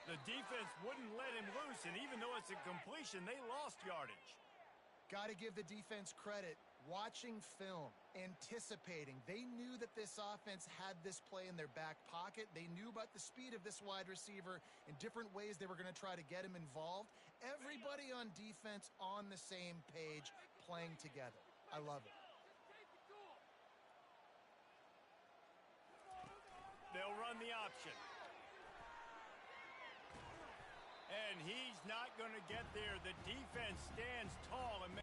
The defense wouldn't let him loose, and even though it's a completion, they lost yardage. Got to give the defense credit. Watching film, anticipating. They knew that this offense had this play in their back pocket. They knew about the speed of this wide receiver and different ways they were going to try to get him involved. Everybody on defense on the same page, playing together. I love it. They'll run the option. And he's not going to get there. The defense stands tall and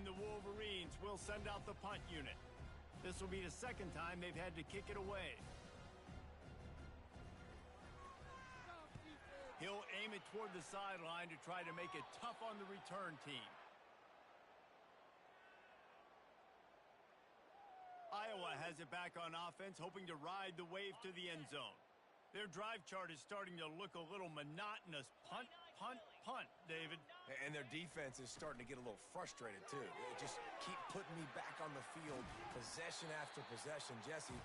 and the Wolverines will send out the punt unit. This will be the second time they've had to kick it away. He'll aim it toward the sideline to try to make it tough on the return team. Iowa has it back on offense, hoping to ride the wave to the end zone. Their drive chart is starting to look a little monotonous. Punt, punt, punt, David. And their defense is starting to get a little frustrated, too. They just keep putting me back on the field, possession after possession. Jesse,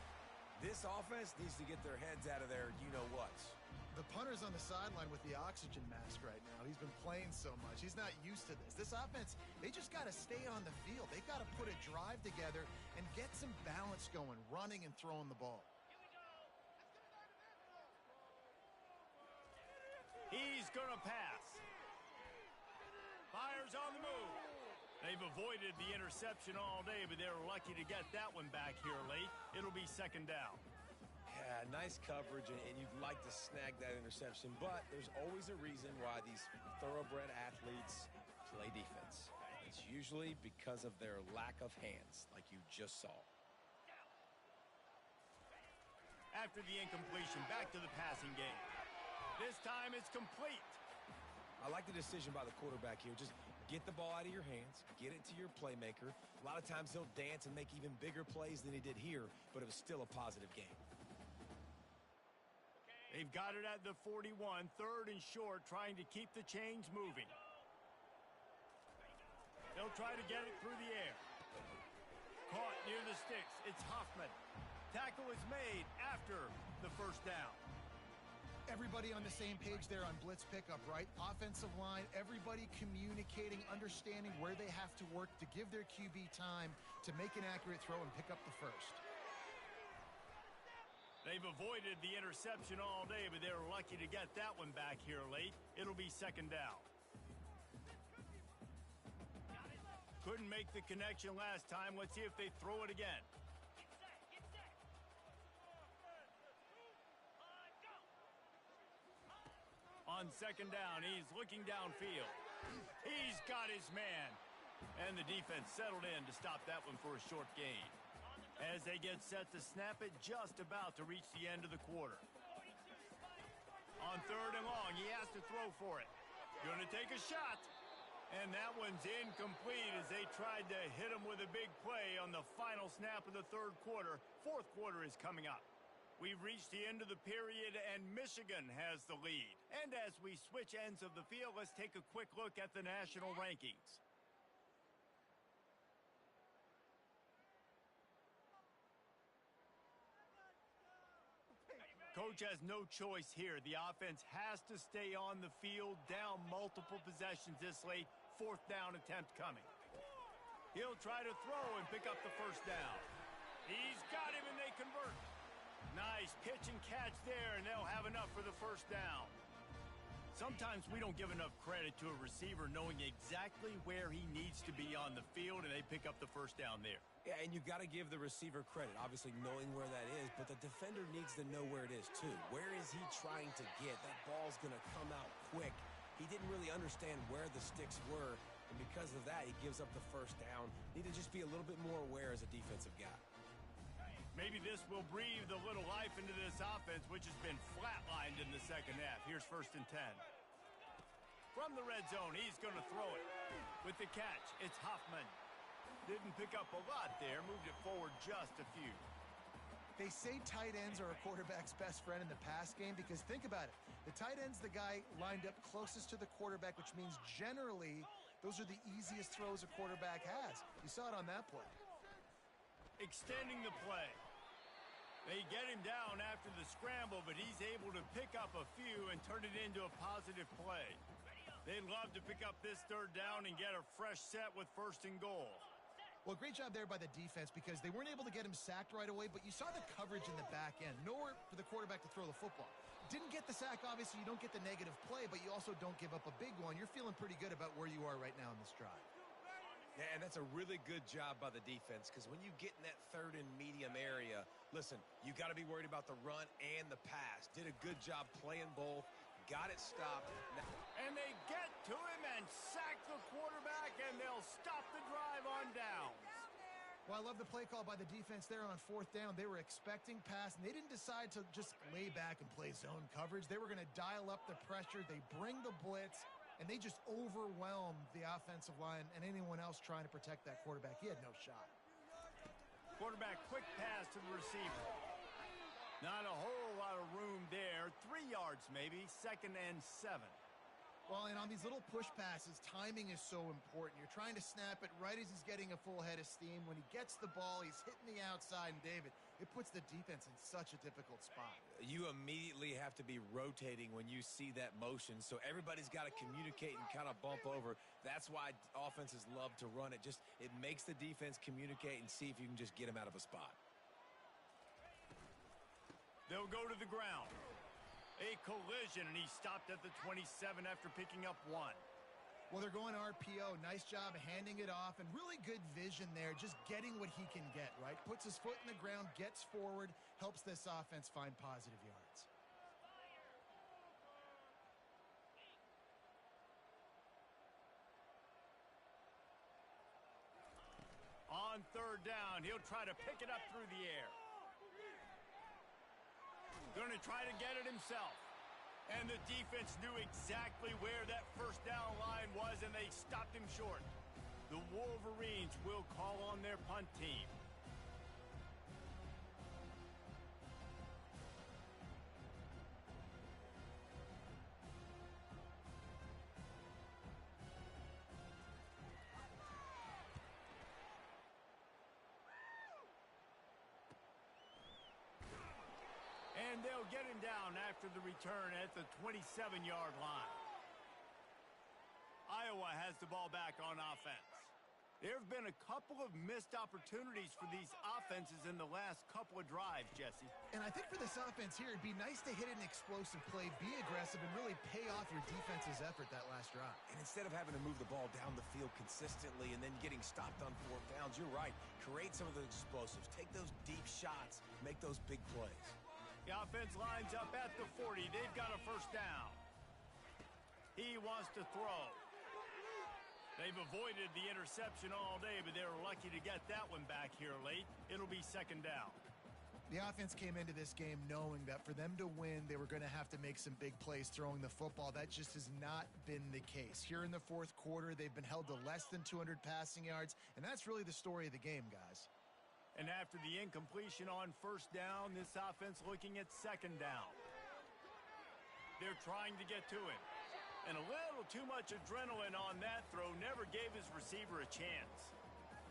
this offense needs to get their heads out of their you-know-whats. The punter's on the sideline with the oxygen mask right now. He's been playing so much. He's not used to this. This offense, they just got to stay on the field. They've got to put a drive together and get some balance going, running and throwing the ball. He's going to pass. Fires on the move. They've avoided the interception all day, but they're lucky to get that one back here late. It'll be second down. Yeah, nice coverage, and you'd like to snag that interception, but there's always a reason why these thoroughbred athletes play defense. It's usually because of their lack of hands, like you just saw. After the incompletion, back to the passing game. This time it's complete. I like the decision by the quarterback here. Just get the ball out of your hands, get it to your playmaker. A lot of times he'll dance and make even bigger plays than he did here, but it was still a positive game. They've got it at the 41, third and short, trying to keep the chains moving. They'll try to get it through the air. Caught near the sticks. It's Hoffman. Tackle is made after the first down. Everybody on the same page there on blitz pickup, right? Offensive line, everybody communicating, understanding where they have to work to give their QB time to make an accurate throw and pick up the first. They've avoided the interception all day, but they were lucky to get that one back here late. It'll be second down. Couldn't make the connection last time. Let's see if they throw it again. On second down, he's looking downfield. He's got his man. And the defense settled in to stop that one for a short gain. As they get set to snap it, just about to reach the end of the quarter. On third and long, he has to throw for it. Going to take a shot. And that one's incomplete as they tried to hit him with a big play on the final snap of the third quarter. Fourth quarter is coming up. We've reached the end of the period, and Michigan has the lead. And as we switch ends of the field, let's take a quick look at the national rankings. Coach has no choice here. The offense has to stay on the field, down multiple possessions this late. Fourth down attempt coming. He'll try to throw and pick up the first down. He's got him, and they convert. Nice pitch and catch there, and they'll have enough for the first down. Sometimes we don't give enough credit to a receiver knowing exactly where he needs to be on the field, and they pick up the first down there. Yeah, and you got to give the receiver credit, obviously knowing where that is, but the defender needs to know where it is too. Where is he trying to get? That ball's going to come out quick. He didn't really understand where the sticks were, and because of that, he gives up the first down. Need to just be a little bit more aware as a defensive guy. Maybe this will breathe a little life into this offense, which has been flatlined in the second half. Here's first and 10. From the red zone, he's going to throw it. With the catch, it's Hoffman. Didn't pick up a lot there, moved it forward just a few. They say tight ends are a quarterback's best friend in the pass game because think about it. The tight end's the guy lined up closest to the quarterback, which means generally those are the easiest throws a quarterback has. You saw it on that play. Extending the play. They get him down after the scramble, but he's able to pick up a few and turn it into a positive play. They'd love to pick up this third down and get a fresh set with first and goal. Well, great job there by the defense because they weren't able to get him sacked right away, but you saw the coverage in the back end. Nowhere for the quarterback to throw the football. Didn't get the sack, obviously. You don't get the negative play, but you also don't give up a big one. You're feeling pretty good about where you are right now in this drive. Yeah, and that's a really good job by the defense because when you get in that third and medium area, listen, you got to be worried about the run and the pass. Did a good job playing both. Got it stopped. And they get to him and sack the quarterback, and they'll stop the drive on downs. Well, I love the play call by the defense there on fourth down. They were expecting pass, and they didn't decide to just lay back and play zone coverage. They were going to dial up the pressure. They bring the blitz, and they just overwhelmed the offensive line and anyone else trying to protect that quarterback. He had no shot. Quarterback quick pass to the receiver. Not a whole lot of room there. 3 yards maybe, second and 7. Well, and on these little push passes, timing is so important. You're trying to snap it right as he's getting a full head of steam. When he gets the ball, he's hitting the outside, and David, it puts the defense in such a difficult spot. You immediately have to be rotating when you see that motion, so everybody's got to communicate and kind of bump over. That's why offenses love to run it. It makes the defense communicate and see if you can just get him out of a spot. They'll go to the ground. A collision, and he stopped at the 27 after picking up 1. Well, they're going RPO. Nice job handing it off, and really good vision there, just getting what he can get, right? Puts his foot in the ground, gets forward, helps this offense find positive yards. On third down, he'll try to pick it up through the air. Going to try to get it himself. And the defense knew exactly where that first down line was, and they stopped him short. The Wolverines will call on their punt team. And they'll get him down after the return at the 27-yard line. Iowa has the ball back on offense. There have been a couple of missed opportunities for these offenses in the last couple of drives, Jesse. And I think for this offense here, it'd be nice to hit an explosive play, be aggressive, and really pay off your defense's effort that last drive. And instead of having to move the ball down the field consistently and then getting stopped on 4 downs, you're right. Create some of those explosives. Take those deep shots. Make those big plays. The offense lines up at the 40. They've got a first down. He wants to throw. They've avoided the interception all day, but they were lucky to get that one back here late. It'll be second down. The offense came into this game knowing that for them to win, they were going to have to make some big plays throwing the football. That just has not been the case. Here in the fourth quarter, they've been held to less than 200 passing yards, and that's really the story of the game, guys. And after the incompletion on first down, this offense looking at second down. They're trying to get to him. And a little too much adrenaline on that throw never gave his receiver a chance.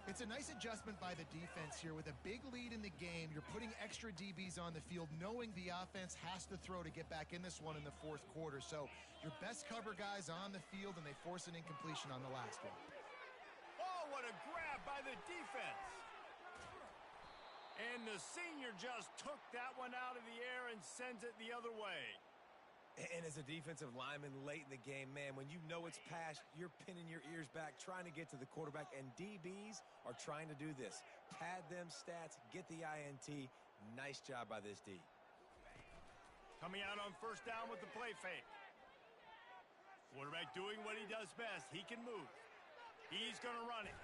It's a nice adjustment by the defense here. With a big lead in the game, you're putting extra DBs on the field, knowing the offense has to throw to get back in this one in the fourth quarter. So your best cover guys on the field, and they force an incompletion on the last one. Oh, what a grab by the defense. And the senior just took that one out of the air and sends it the other way. And as a defensive lineman late in the game, man, when you know it's past, you're pinning your ears back, trying to get to the quarterback, and DBs are trying to do this. Pad them stats, get the INT. Nice job by this D. Coming out on first down with the play fake. Quarterback doing what he does best. He can move. He's going to run it.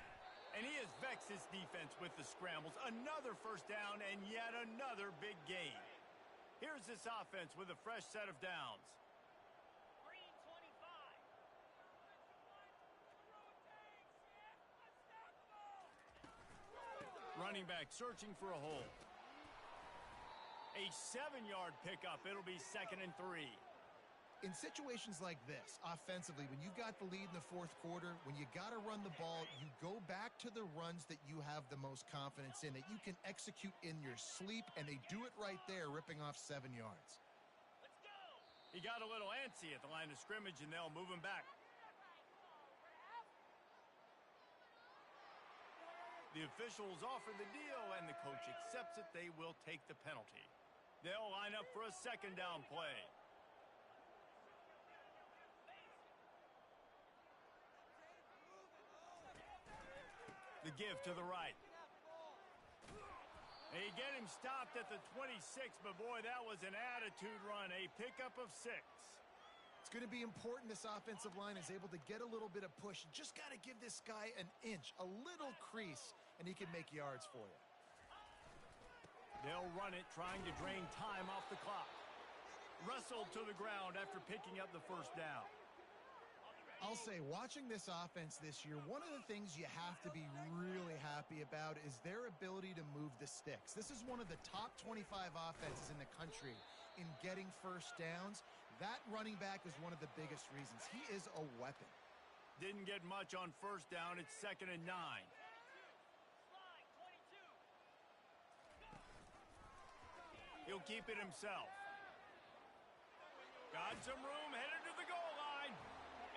And he has vexed his defense with the scrambles. Another first down and yet another big gain. Here's this offense with a fresh set of downs. Green 25. Running back searching for a hole. A 7-yard pickup. It'll be 2nd and 3. In situations like this, offensively, when you've got the lead in the fourth quarter, when you got to run the ball, you go back to the runs that you have the most confidence in, that you can execute in your sleep, and they do it right there, ripping off 7 yards. Let's go. He got a little antsy at the line of scrimmage, and they'll move him back. The officials offer the deal, and the coach accepts it. They will take the penalty. They'll line up for a second down play. The give to the right. They get him stopped at the 26, but boy, that was an attitude run. A pickup of 6. It's going to be important this offensive line is able to get a little bit of push. You just got to give this guy an inch, a little crease, and he can make yards for you. They'll run it, trying to drain time off the clock. Wrestled to the ground after picking up the first down. I'll say, watching this offense this year, one of the things you have to be really happy about is their ability to move the sticks. This is one of the top 25 offenses in the country in getting first downs. That running back is one of the biggest reasons. He is a weapon. Didn't get much on first down. It's 2nd and 9. He'll keep it himself. Got some room, headed to the goal line.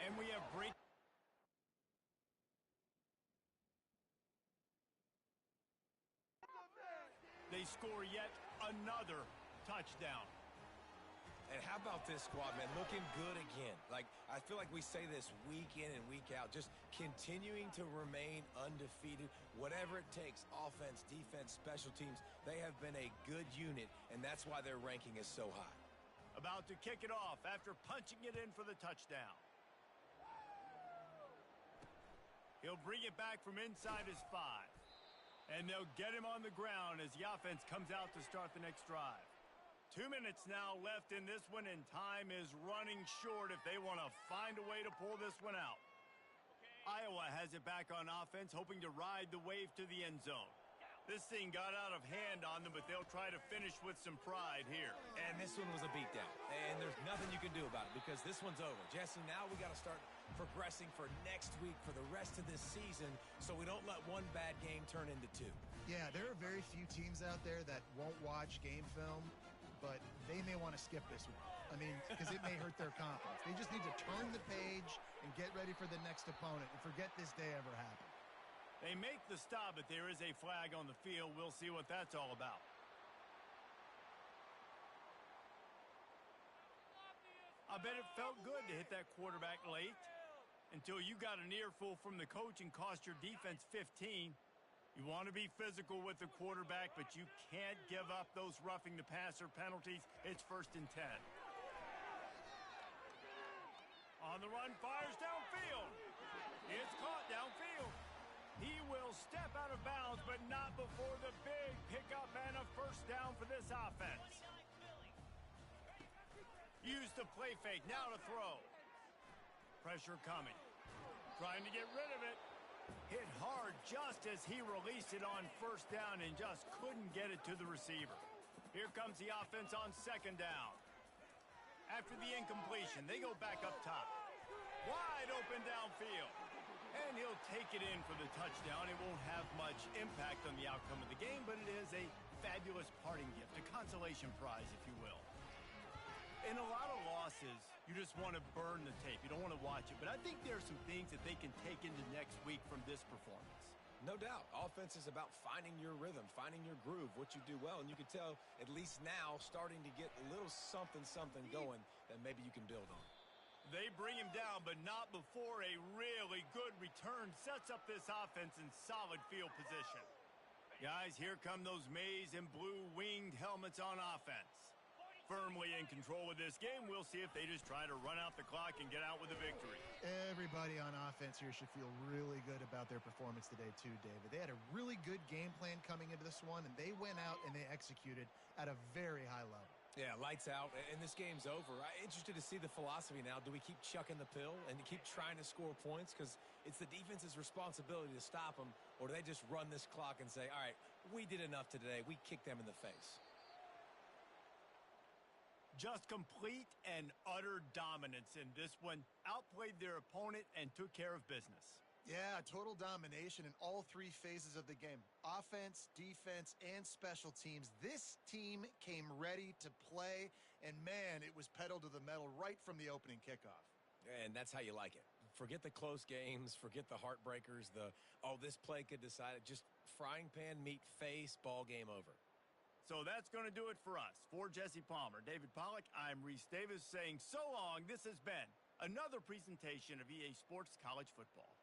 And we have break. They score yet another touchdown. And how about this squad, man? Looking good again. Like, I feel like we say this week in and week out, just continuing to remain undefeated, whatever it takes, offense, defense, special teams. They have been a good unit, and that's why their ranking is so high. About to kick it off after punching it in for the touchdown. He'll bring it back from inside his 5. And they'll get him on the ground as the offense comes out to start the next drive. 2 minutes now left in this one, and time is running short if they want to find a way to pull this one out. Iowa has it back on offense, hoping to ride the wave to the end zone. This thing got out of hand on them, but they'll try to finish with some pride here. And this one was a beatdown. And there's nothing you can do about it because this one's over. Jesse, now we got to start progressing for next week for the rest of this season so we don't let one bad game turn into 2. Yeah, there are very few teams out there that won't watch game film, but they may want to skip this one. I mean, because it may hurt their confidence. They just need to turn the page and get ready for the next opponent and forget this day ever happened. They make the stop, but there is a flag on the field. We'll see what that's all about. I bet it felt good to hit that quarterback late until you got an earful from the coach and cost your defense 15. You want to be physical with the quarterback, but you can't give up those roughing the passer penalties. It's 1st and 10. On the run, fires downfield. It's caught downfield. He will step out of bounds, but not before the big pickup and a 1st down for this offense. Use the play fake, now to throw. Pressure coming. Trying to get rid of it. Hit hard just as he released it on 1st down and just couldn't get it to the receiver. Here comes the offense on 2nd down. After the incompletion, they go back up top. Wide open downfield. And he'll take it in for the touchdown. It won't have much impact on the outcome of the game, but it is a fabulous parting gift, a consolation prize, if you will. In a lot of losses, you just want to burn the tape. You don't want to watch it. But I think there are some things that they can take into next week from this performance. No doubt. Offense is about finding your rhythm, finding your groove, what you do well. And you can tell, at least now, starting to get a little something going that maybe you can build on. They bring him down, but not before a really good return sets up this offense in solid field position. Guys, here come those maize and blue winged helmets on offense. Firmly in control of this game. We'll see if they just try to run out the clock and get out with a victory. Everybody on offense here should feel really good about their performance today too, David. They had a really good game plan coming into this one, and they went out and they executed at a very high level. Yeah, lights out, and this game's over. I'm interested to see the philosophy now. Do we keep chucking the pill and keep trying to score points? Because it's the defense's responsibility to stop them, or do they just run this clock and say, all right, we did enough today. We kicked them in the face. Just complete and utter dominance in this one. Outplayed their opponent and took care of business. Yeah, total domination in all 3 phases of the game. Offense, defense, and special teams. This team came ready to play, and man, it was pedal to the metal right from the opening kickoff. And that's how you like it. Forget the close games, forget the heartbreakers, this play could decide it. Just frying pan, meat face, ball game over. So that's going to do it for us. For Jesse Palmer, David Pollack, I'm Reese Davis saying so long. This has been another presentation of EA Sports College Football.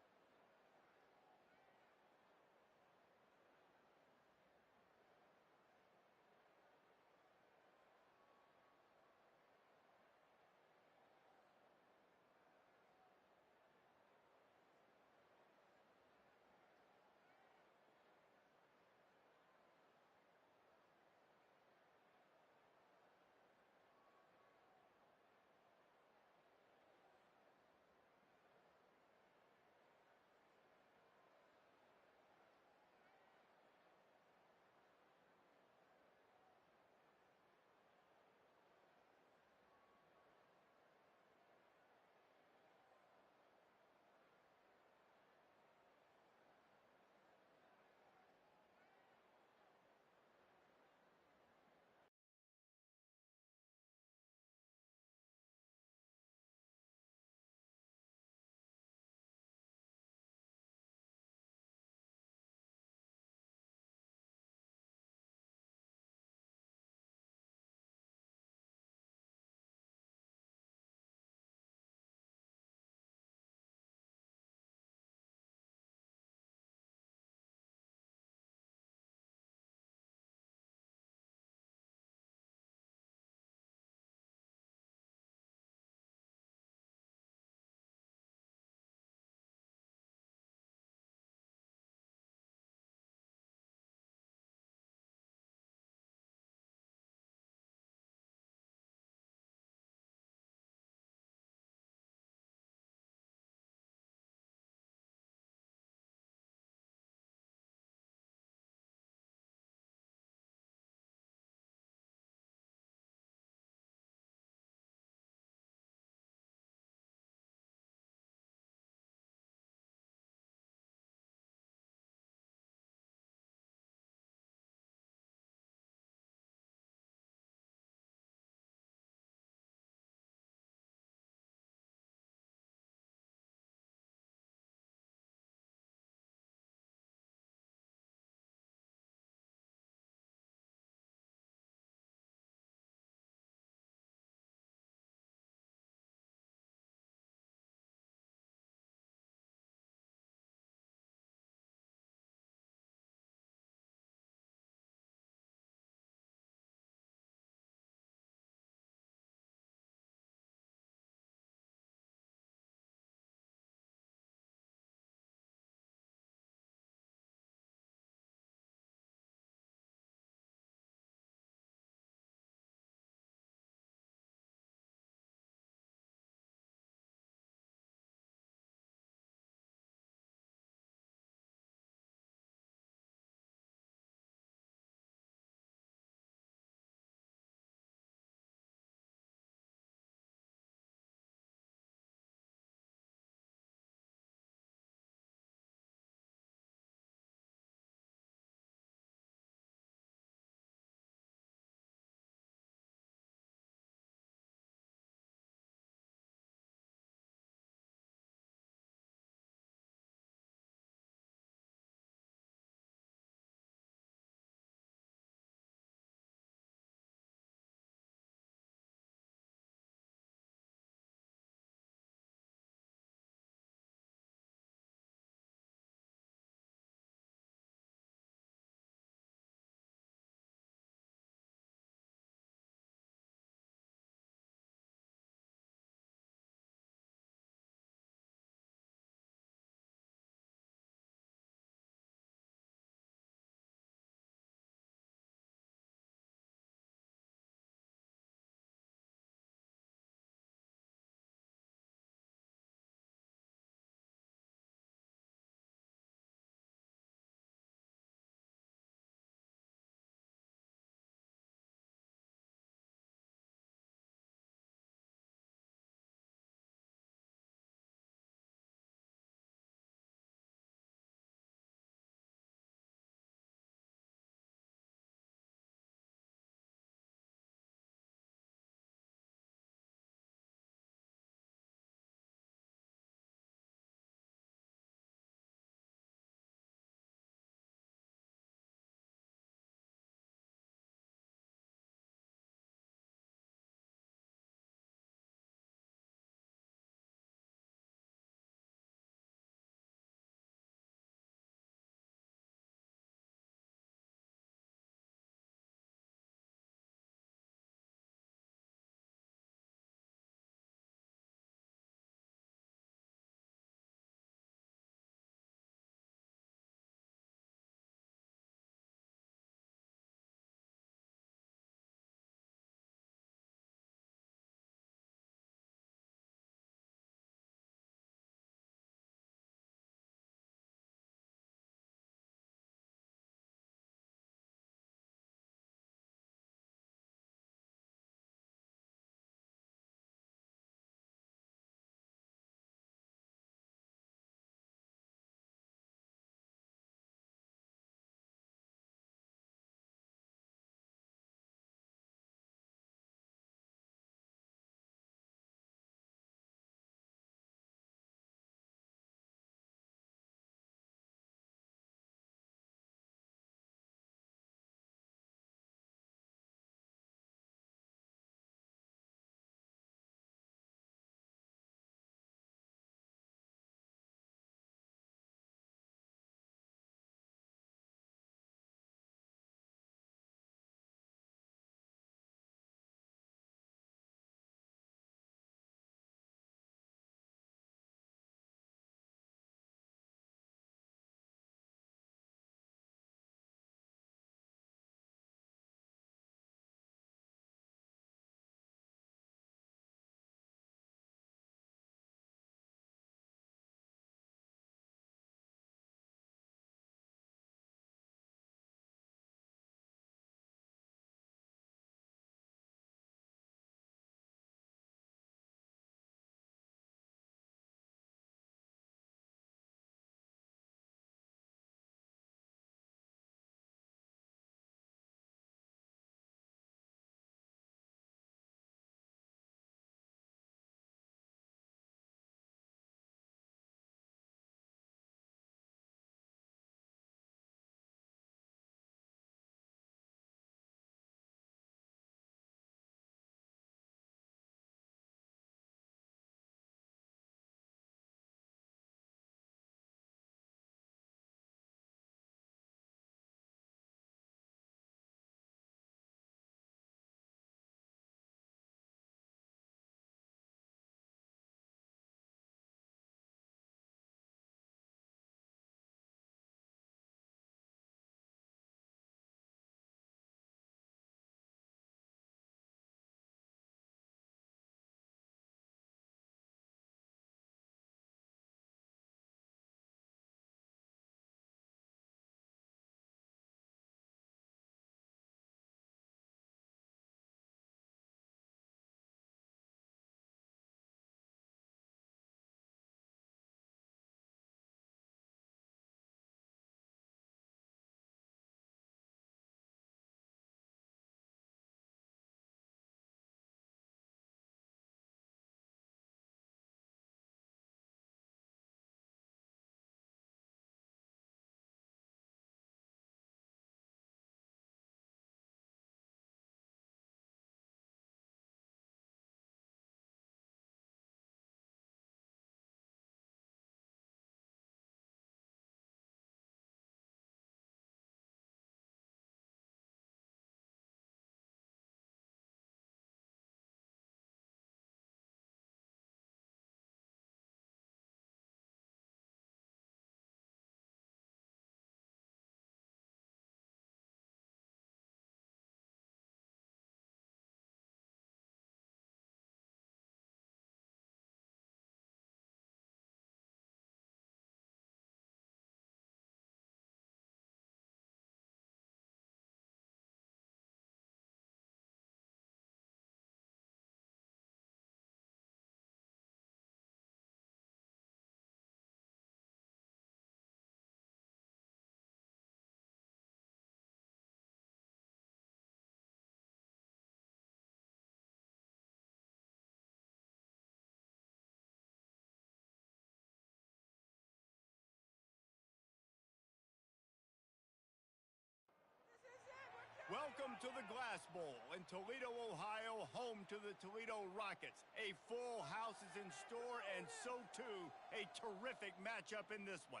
Welcome to the Glass Bowl in Toledo, Ohio, home to the Toledo Rockets. A full house is in store, and so too a terrific matchup in this one.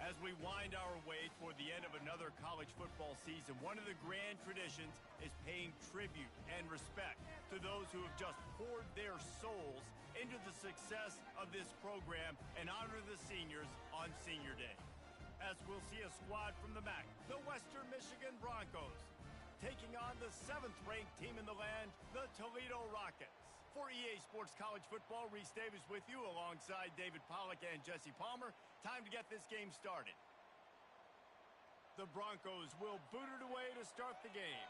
As we wind our way toward the end of another college football season, one of the grand traditions is paying tribute and respect to those who have just poured their souls into the success of this program and honor the seniors on Senior Day. As we'll see a squad from the MAC, the Western Michigan Broncos, taking on the 7th-ranked team in the land, the Toledo Rockets. For EA Sports College Football, Reese Davis with you alongside David Pollack and Jesse Palmer. Time to get this game started. The Broncos will boot it away to start the game.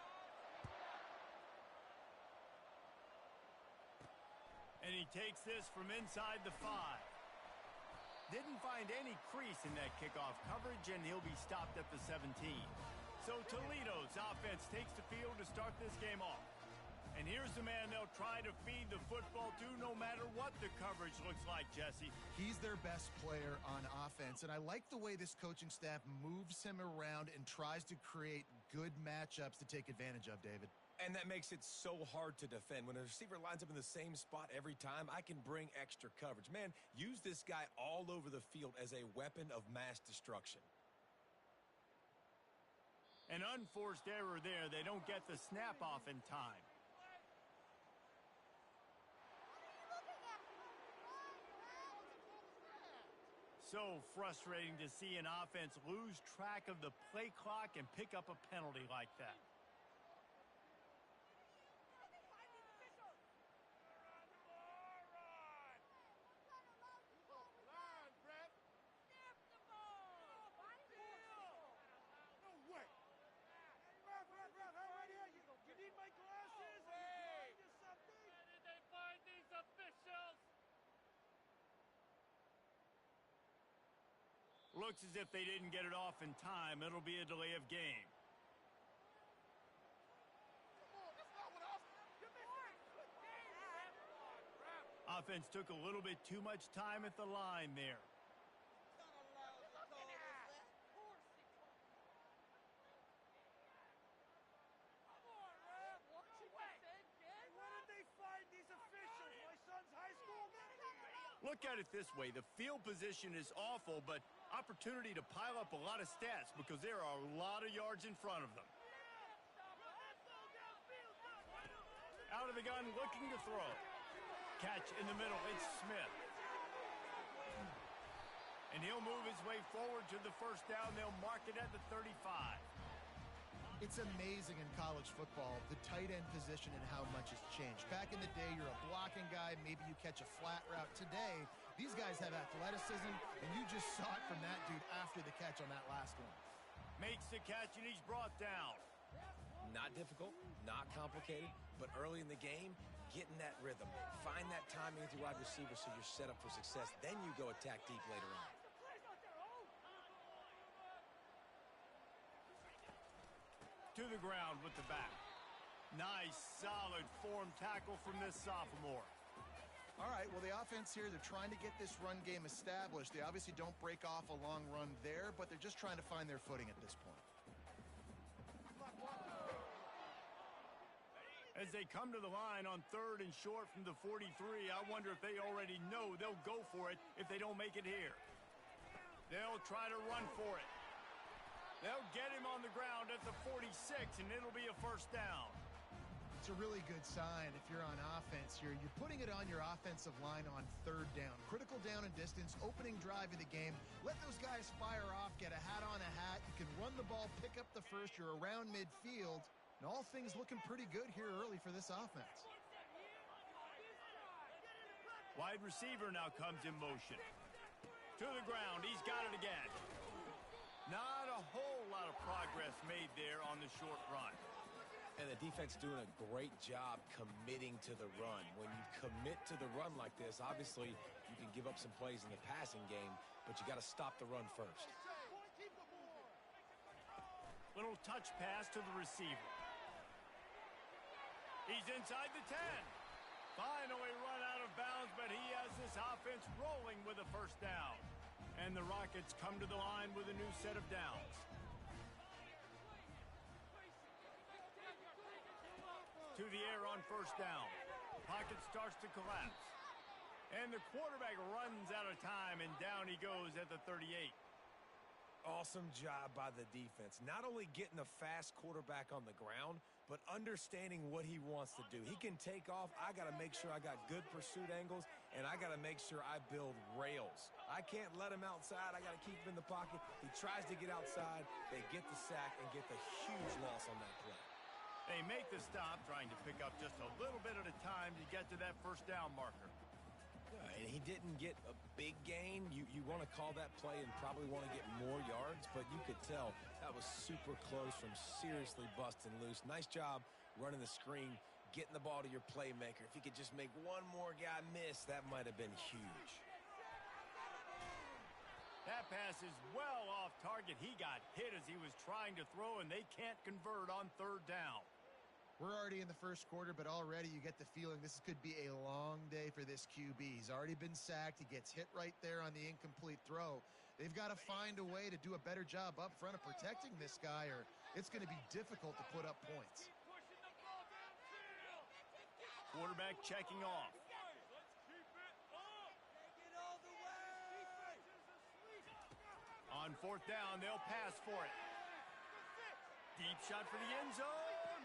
And he takes this from inside the 5. Didn't find any crease in that kickoff coverage, and he'll be stopped at the 17. So Toledo's offense takes the field to start this game off. And here's the man they'll try to feed the football to no matter what the coverage looks like, Jesse. He's their best player on offense, and I like the way this coaching staff moves him around and tries to create good matchups to take advantage of, David. And that makes it so hard to defend. When a receiver lines up in the same spot every time, I can bring extra coverage. Man, use this guy all over the field as a weapon of mass destruction. An unforced error there. They don't get the snap off in time. So frustrating to see an offense lose track of the play clock and pick up a penalty like that. Looks as if they didn't get it off in time. It'll be a delay of game. Offense took a little bit too much time at the line there. Look at it this way. The field position is awful, but opportunity to pile up a lot of stats because there are a lot of yards in front of them. Out of the gun, looking to throw. Catch in the middle. It's Smith. And he'll move his way forward to the first down. They'll mark it at the 35. It's amazing in college football, the tight end position and how much has changed. Back in the day, you're a blocking guy. Maybe you catch a flat route. Today, these guys have athleticism, and you just saw it from that dude after the catch on that last one. Makes the catch, and he's brought down. Not difficult, not complicated, but early in the game, get in that rhythm. Find that timing with your wide receiver so you're set up for success. Then you go attack deep later on. To the ground with the back. Nice, solid form tackle from this sophomore. All right, well, the offense here, they're trying to get this run game established. They obviously don't break off a long run there, but they're just trying to find their footing at this point. As they come to the line on 3rd and short from the 43, I wonder if they already know they'll go for it if they don't make it here. They'll try to run for it. They'll get him on the ground at the 46, and it'll be a first down. It's a really good sign if you're on offense here. You're putting it on your offensive line on 3rd down. Critical down and distance, opening drive of the game. Let those guys fire off, get a hat on a hat. You can run the ball, pick up the first. You're around midfield. And all things looking pretty good here early for this offense. Wide receiver now comes in motion. To the ground. He's got it again. Not a whole lot of progress made there on the short run. And the defense doing a great job committing to the run. When you commit to the run like this, obviously you can give up some plays in the passing game, but you got to stop the run first. Little touch pass to the receiver. He's inside the 10. Finally run out of bounds, but he has this offense rolling with a first down. And the Rockets come to the line with a new set of downs. to the air on first down. Pocket starts to collapse. And the quarterback runs out of time, and down he goes at the 38. Awesome job by the defense. Not only getting a fast quarterback on the ground, but understanding what he wants to do. He can take off. I got to make sure I got good pursuit angles, and I got to make sure I build rails. I can't let him outside. I got to keep him in the pocket. He tries to get outside. They get the sack and get the huge loss on that play. They make the stop, trying to pick up just a little bit at a time to get to that first down marker. And he didn't get a big gain. You want to call that play and probably want to get more yards, but you could tell that was super close from seriously busting loose. Nice job running the screen, getting the ball to your playmaker. If he could just make one more guy miss, that might have been huge. That pass is well off target. He got hit as he was trying to throw, and they can't convert on third down. We're already in the first quarter, but already you get the feeling this could be a long day for this QB. He's already been sacked. He gets hit right there on the incomplete throw. They've got to find a way to do a better job up front of protecting this guy, or it's going to be difficult to put up points. Quarterback checking off. On fourth down, they'll pass for it. Deep shot for the end zone.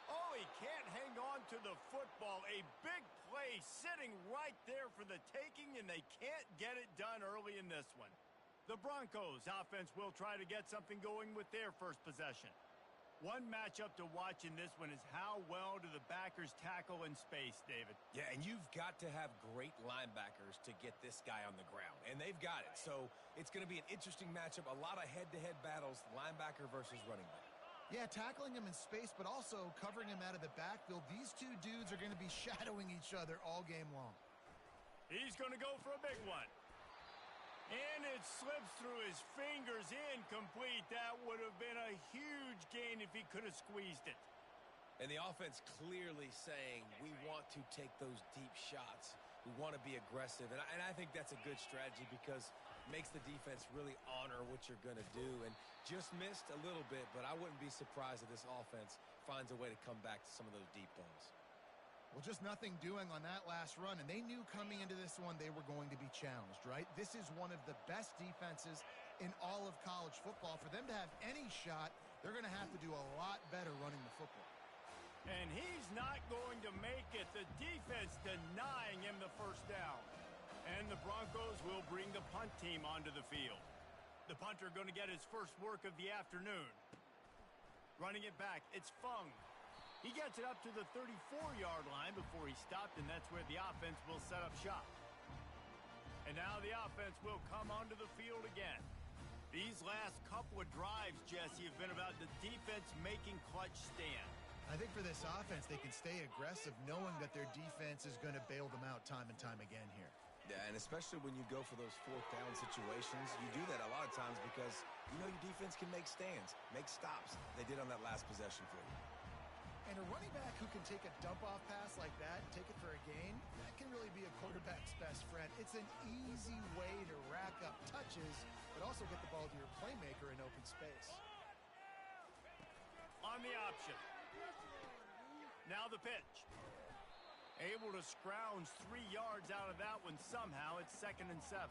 Oh, he can't hang on to the football. A big play sitting right there for the taking, and they can't get it done early in this one. The Broncos offense will try to get something going with their first possession. One matchup to watch in this one is how well do the backers tackle in space, David. Yeah, and you've got to have great linebackers to get this guy on the ground, and they've got it. So it's going to be an interesting matchup, a lot of head-to-head battles, linebacker versus running back. Yeah, tackling him in space, but also covering him out of the backfield. These two dudes are going to be shadowing each other all game long. He's going to go for a big one. And it slips through his fingers, incomplete. That would have been a huge gain if he could have squeezed it. And the offense clearly saying, we want to take those deep shots. We want to be aggressive. And I think that's a good strategy because it makes the defense really honor what you're going to do. And just missed a little bit, but I wouldn't be surprised if this offense finds a way to come back to some of those deep balls. Well, just nothing doing on that last run, and they knew coming into this one they were going to be challenged, right? This is one of the best defenses in all of college football. For them to have any shot, they're going to have to do a lot better running the football. And he's not going to make it. The defense denying him the first down. And the Broncos will bring the punt team onto the field. The punter going to get his first work of the afternoon. Running it back, it's Fung. He gets it up to the 34-yard line before he stopped, and that's where the offense will set up shop. And now the offense will come onto the field again. These last couple of drives, Jesse, have been about the defense making clutch stand. I think for this offense, they can stay aggressive knowing that their defense is going to bail them out time and time again here. Yeah, and especially when you go for those fourth down situations, you do that a lot of times because you know your defense can make stands, make stops. They did on that last possession for you. And a running back who can take a dump-off pass like that and take it for a gain, that can really be a quarterback's best friend. It's an easy way to rack up touches, but also get the ball to your playmaker in open space. On the option. Now the pitch. Able to scrounge 3 yards out of that one somehow. It's 2nd and 7.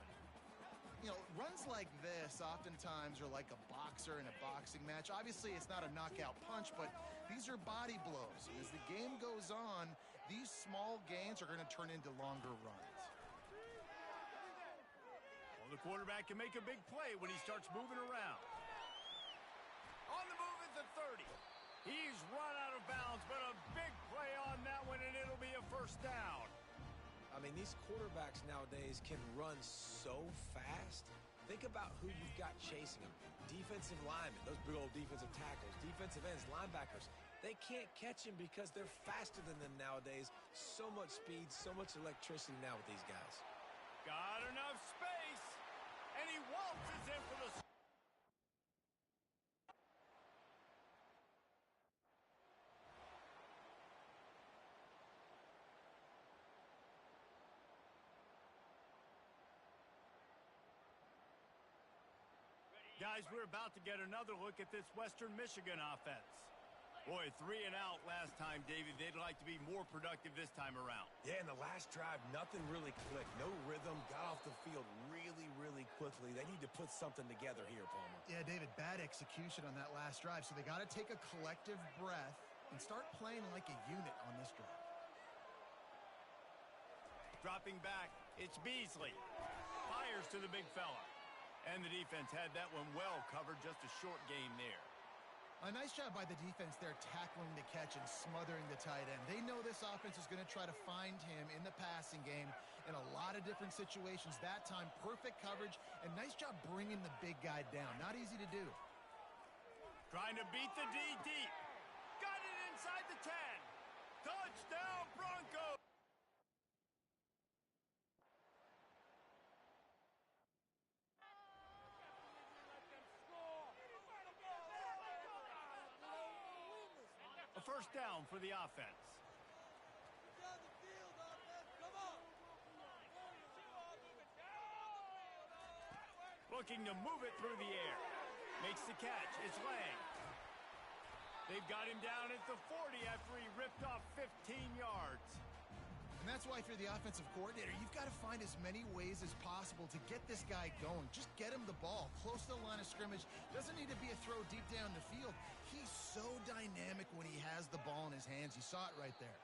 You know, runs like this oftentimes are like a boxer in a boxing match. Obviously, it's not a knockout punch, but these are body blows. And as the game goes on, these small gains are going to turn into longer runs. Well, the quarterback can make a big play when he starts moving around. On the move at the 30. He's run out of bounds, but a big play on that one, and it'll be a first down. I mean, these quarterbacks nowadays can run so fast. Think about who you've got chasing them. Defensive linemen, those big old defensive tackles, defensive ends, linebackers. They can't catch him because they're faster than them nowadays. So much speed, so much electricity now with these guys. Got enough space, and he waltzes in for the... Guys, we're about to get another look at this Western Michigan offense. Boy, 3 and out last time, David. They'd like to be more productive this time around. Yeah, in the last drive, nothing really clicked. No rhythm, got off the field really, really quickly. They need to put something together here, Palmer. Yeah, David, bad execution on that last drive, so they got to take a collective breath and start playing like a unit on this drive. Dropping back, it's Beasley. Fires to the big fella. And the defense had that one well covered, just a short gain there. A nice job by the defense there tackling the catch and smothering the tight end. They know this offense is going to try to find him in the passing game in a lot of different situations. That time, perfect coverage, and nice job bringing the big guy down. Not easy to do. Trying to beat the D deep. Got it inside the 10. Touchdown, Broncos! A first down for the offense. Looking to move it through the air. Makes the catch. It's Lang. They've got him down at the 40 after he ripped off 15 yards. And that's why if you're the offensive coordinator, you've got to find as many ways as possible to get this guy going. Just get him the ball close to the line of scrimmage. Doesn't need to be a throw deep down the field. He's so dynamic when he has the ball in his hands. You saw it right there.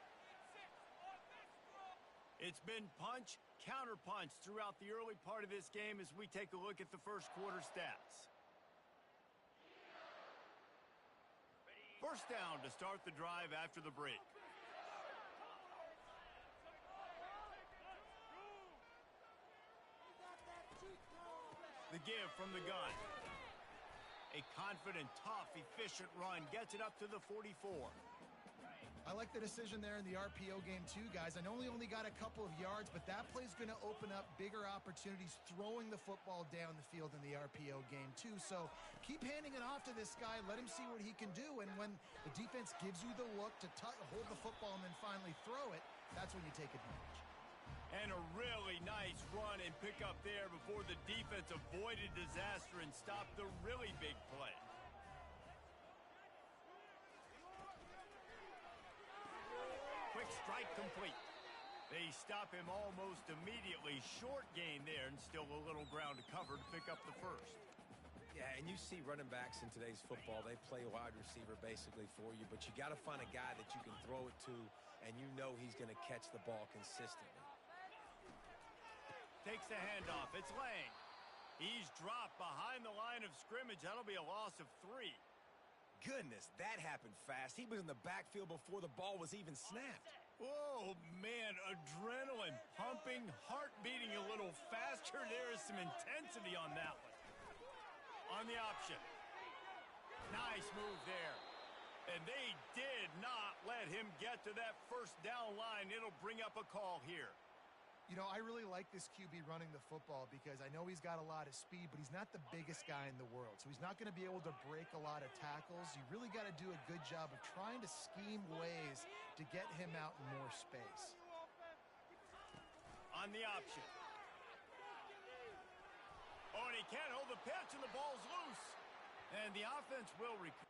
It's been punch, counter punch throughout the early part of this game as we take a look at the first quarter stats. First down to start the drive after the break. The give from the gun. A confident, tough, efficient run gets it up to the 44. I like the decision there in the RPO game too, guys. I know he only got a couple of yards, but that play's going to open up bigger opportunities throwing the football down the field in the RPO game too. So keep handing it off to this guy. Let him see what he can do. And when the defense gives you the look to hold the football and then finally throw it, that's when you take advantage. And a really nice run and pick up there before the defense avoided disaster and stopped the really big play. Quick strike complete. They stop him almost immediately. Short gain there and still a little ground to cover to pick up the first. Yeah, and you see running backs in today's football, they play wide receiver basically for you, but you got to find a guy that you can throw it to and you know he's going to catch the ball consistently. Takes the handoff. It's Lang. He's dropped behind the line of scrimmage. That'll be a loss of 3. Goodness, that happened fast. He was in the backfield before the ball was even snapped. Oh, man, adrenaline pumping, heart beating a little faster. There is some intensity on that one. On the option. Nice move there. And they did not let him get to that first down line. It'll bring up a call here. You know, I really like this QB running the football because I know he's got a lot of speed, but he's not the biggest guy in the world. So he's not going to be able to break a lot of tackles. You really got to do a good job of trying to scheme ways to get him out in more space. On the option. Oh, and he can't hold the pitch, and the ball's loose. And the offense will recover.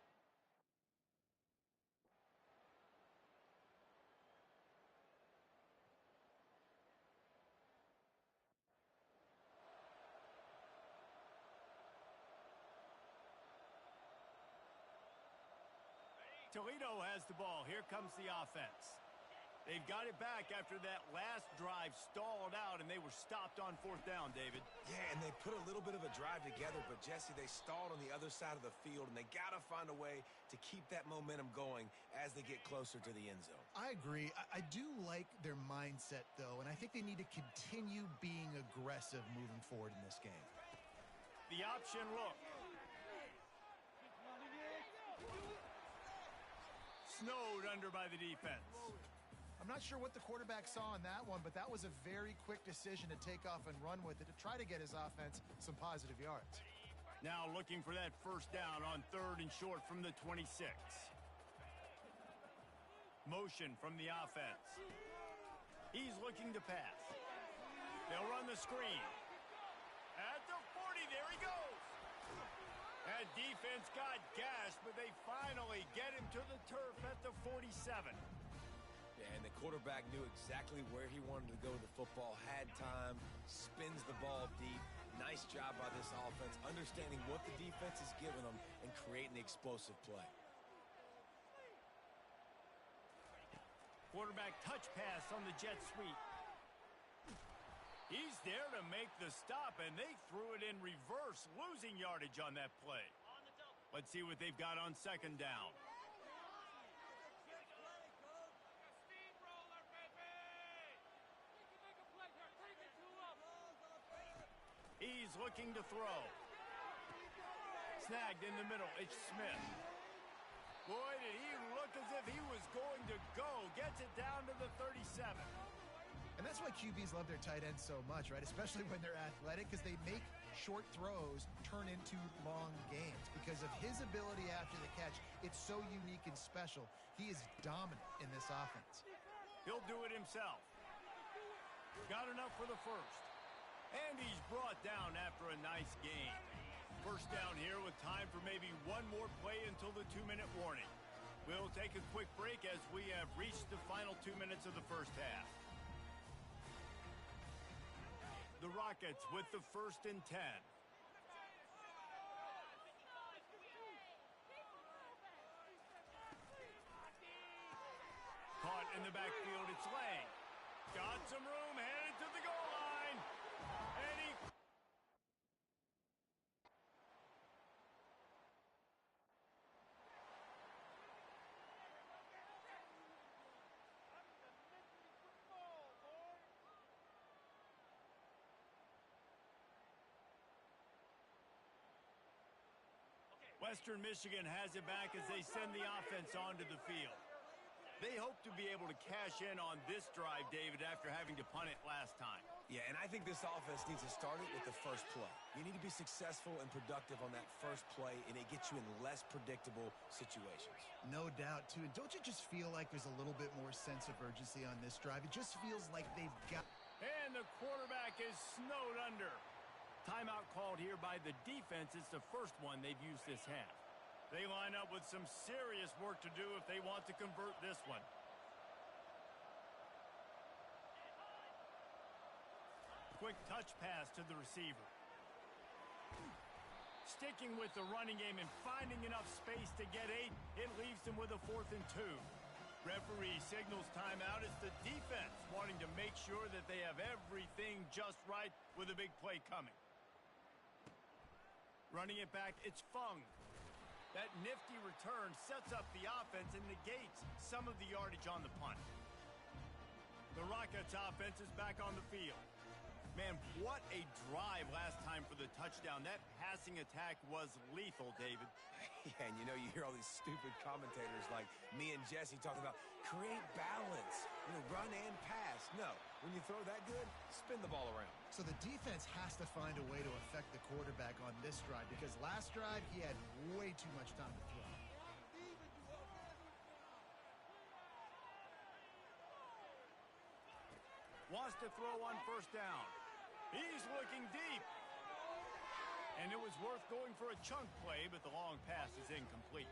Toledo has the ball. Here comes the offense. They've got it back after that last drive stalled out, and they were stopped on fourth down, David. Yeah, and they put a little bit of a drive together, but, Jesse, they stalled on the other side of the field, and they got to find a way to keep that momentum going as they get closer to the end zone. I agree. I do like their mindset, though, and I think they need to continue being aggressive moving forward in this game. The option look. Snowed under by the defense. I'm not sure what the quarterback saw on that one, but that was a very quick decision to take off and run with it to try to get his offense some positive yards. Now looking for that first down on 3rd and short from the 26. Motion from the offense. He's looking to pass. They'll run the screen. At the 40, there he goes. That defense got gashed, but they finally get him to the turf the 47. Yeah, and the quarterback knew exactly where he wanted to go with the football, had time, spins the ball deep. Nice job by this offense, understanding what the defense is giving them and creating the explosive play. Quarterback touch pass on the jet sweep. He's there to make the stop, and they threw it in reverse, losing yardage on that play. Let's see what they've got on second down. He's looking to throw. Snagged in the middle. It's Smith. Boy, did he look as if he was going to go. Gets it down to the 37. And that's why QBs love their tight ends so much, right? Especially when they're athletic, because they make short throws turn into long gains. Because of his ability after the catch, it's so unique and special. He is dominant in this offense. He'll do it himself. Got enough for the first. And he's brought down after a nice gain. First down here with time for maybe one more play until the 2-minute warning. We'll take a quick break as we have reached the final 2 minutes of the first half. The Rockets with the 1st and 10. Caught in the backfield, it's Lang. Got some room, headed to the goal line. And he... Western Michigan has it back as they send the offense onto the field. They hope to be able to cash in on this drive, David, after having to punt it last time. Yeah, and I think this offense needs to start it with the first play. You need to be successful and productive on that first play, and it gets you in less predictable situations. No doubt, too. And don't you just feel like there's a little bit more sense of urgency on this drive? It just feels like they've got... And the quarterback is snowed under. Timeout called here by the defense. It's the first one they've used this half. They line up with some serious work to do if they want to convert this one. Quick touch pass to the receiver. Sticking with the running game and finding enough space to get 8, it leaves them with a 4th and 2. Referee signals timeout. It's the defense wanting to make sure that they have everything just right with a big play coming. Running it back, it's Fung. That nifty return sets up the offense and negates some of the yardage on the punt. The Rockets offense is back on the field. Man, what a drive last time for the touchdown. That passing attack was lethal, David. Yeah, and you hear all these stupid commentators like me and Jesse talking about create balance, run and pass. No, when you throw that good, spin the ball around. So the defense has to find a way to affect the quarterback on this drive, because last drive he had way too much time to throw. Wants to throw on first down. He's looking deep. And it was worth going for a chunk play, but the long pass is incomplete.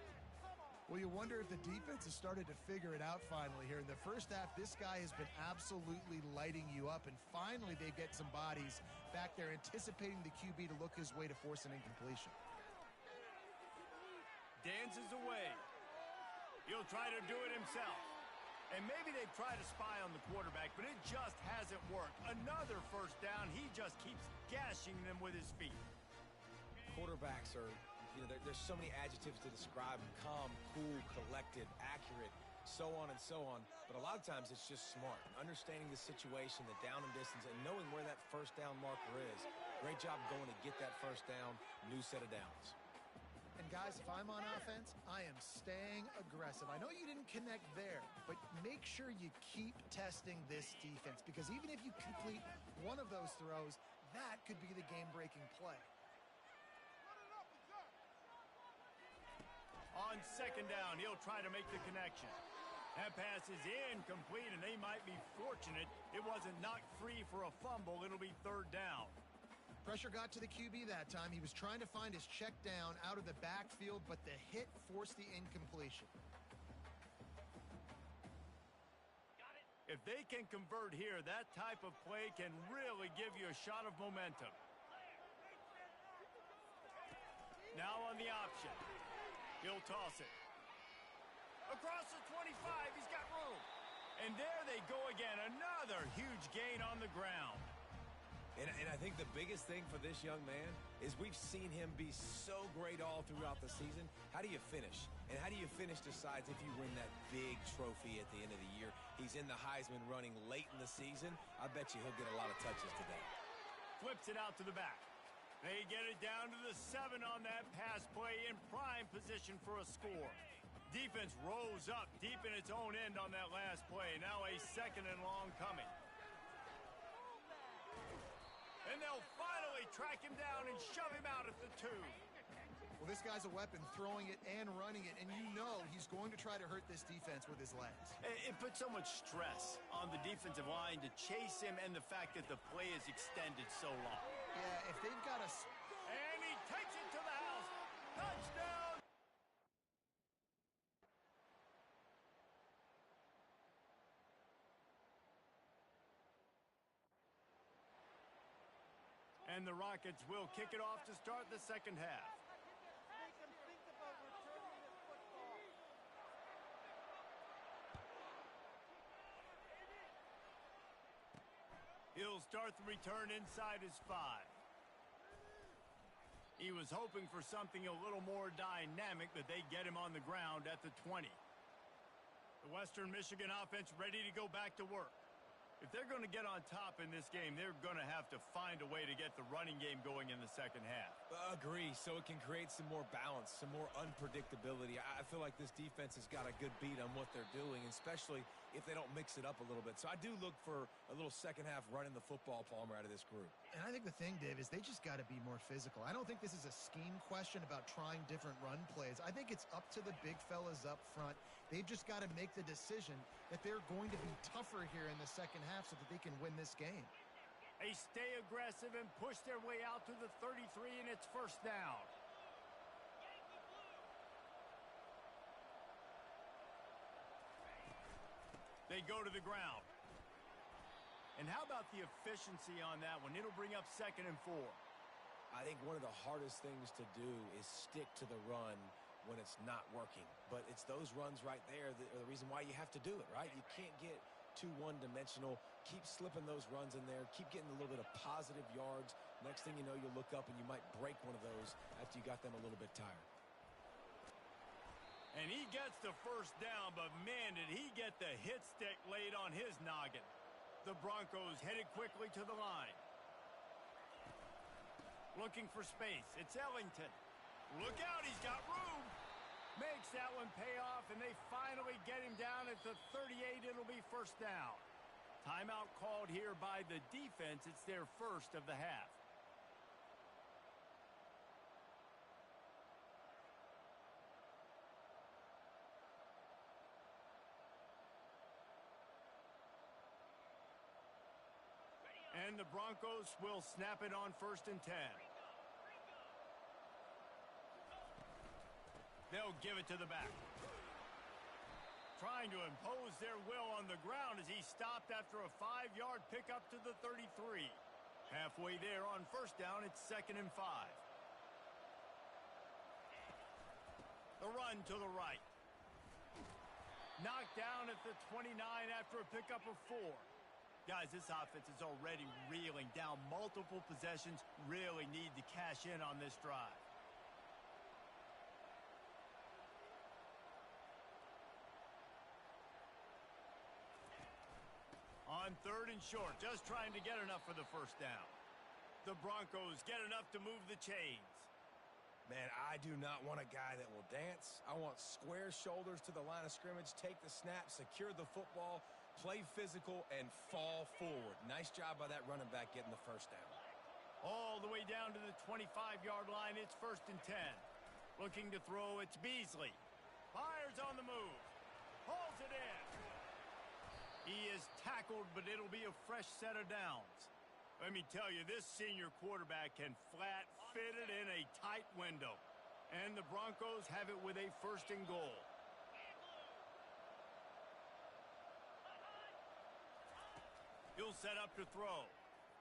Well, you wonder if the defense has started to figure it out finally here. In the first half, this guy has been absolutely lighting you up, and finally they get some bodies back there anticipating the QB to look his way to force an incompletion. Dances away. He'll try to do it himself. And maybe they've tried to spy on the quarterback, but it just hasn't worked. Another first down. He just keeps gashing them with his feet. Quarterbacks are, there's so many adjectives to describe them: calm, cool, collected, accurate, so on and so on. But a lot of times it's just smart. Understanding the situation, the down and distance, and knowing where that first down marker is. Great job going to get that first down, new set of downs. And guys, if I'm on offense, I am staying aggressive. I know you didn't connect there, but make sure you keep testing this defense, because even if you complete one of those throws, that could be the game-breaking play. On second down, he'll try to make the connection. That pass is incomplete, and they might be fortunate it wasn't knocked free for a fumble. It'll be third down. Pressure got to the QB that time. He was trying to find his check down out of the backfield, but the hit forced the incompletion. If they can convert here, that type of play can really give you a shot of momentum. Now on the option. He'll toss it. Across the 25, he's got room. And there they go again, another huge gain on the ground. And I think the biggest thing for this young man is we've seen him be so great all throughout the season. How do you finish? And how do you finish decides if you win that big trophy at the end of the year. He's in the Heisman running late in the season. I bet you he'll get a lot of touches today. Flips it out to the back. They get it down to the 7 on that pass play in prime position for a score. Defense rose up deep in its own end on that last play. Now a 2nd and long coming. And they'll finally track him down and shove him out at the 2. Well, this guy's a weapon, throwing it and running it, and you know he's going to try to hurt this defense with his legs. It puts so much stress on the defensive line to chase him and the fact that the play is extended so long. Yeah, if they've got a... And he takes it to the house. Touchdown! And the Rockets will kick it off to start the second half. He'll start the return inside his 5. He was hoping for something a little more dynamic, but they get him on the ground at the 20. The Western Michigan offense ready to go back to work. If they're going to get on top in this game, they're going to have to find a way to get the running game going in the second half. Agree, so it can create some more balance, some more unpredictability. I feel like this defense has got a good beat on what they're doing, especially if they don't mix it up a little bit. So I do look for a little second half running the football, Palmer, out of this group. And I think the thing, Dave, is they just got to be more physical. I don't think this is a scheme question about trying different run plays. I think it's up to the big fellas up front. They've just got to make the decision that they're going to be tougher here in the second half so that they can win this game. They stay aggressive and push their way out to the 33, and it's first down. They go to the ground. And how about the efficiency on that one? It'll bring up 2nd and 4. I think one of the hardest things to do is stick to the run when it's not working. But it's those runs right there that are the reason why you have to do it, right? You can't get too one-dimensional. Keep slipping those runs in there. Keep getting a little bit of positive yards. Next thing you know, you'll look up and you might break one of those after you got them a little bit tired. And he gets the first down, but man, did he get the hit stick laid on his noggin. The Broncos headed quickly to the line. Looking for space. It's Ellington. Look out, he's got room. Makes that one pay off, and they finally get him down at the 38. It'll be first down. Timeout called here by the defense. It's their first of the half. And the Broncos will snap it on 1st and 10. They'll give it to the back. Trying to impose their will on the ground as he stopped after a 5-yard pickup to the 33. Halfway there on first down, it's 2nd and 5. The run to the right. Knocked down at the 29 after a pickup of 4. Guys, this offense is already reeling down multiple possessions. Really need to cash in on this drive. On 3rd and short, just trying to get enough for the first down. The Broncos get enough to move the chains. Man, I do not want a guy that will dance. I want square shoulders to the line of scrimmage, take the snap, secure the football, play physical, and fall forward. Nice job by that running back getting the first down. All the way down to the 25-yard line, it's 1st and 10. Looking to throw, it's Beasley. Fires on the move. Hauls it in. He is tackled, but it'll be a fresh set of downs. Let me tell you, this senior quarterback can flat fit it in a tight window. And the Broncos have it with a 1st and goal. He'll set up to throw.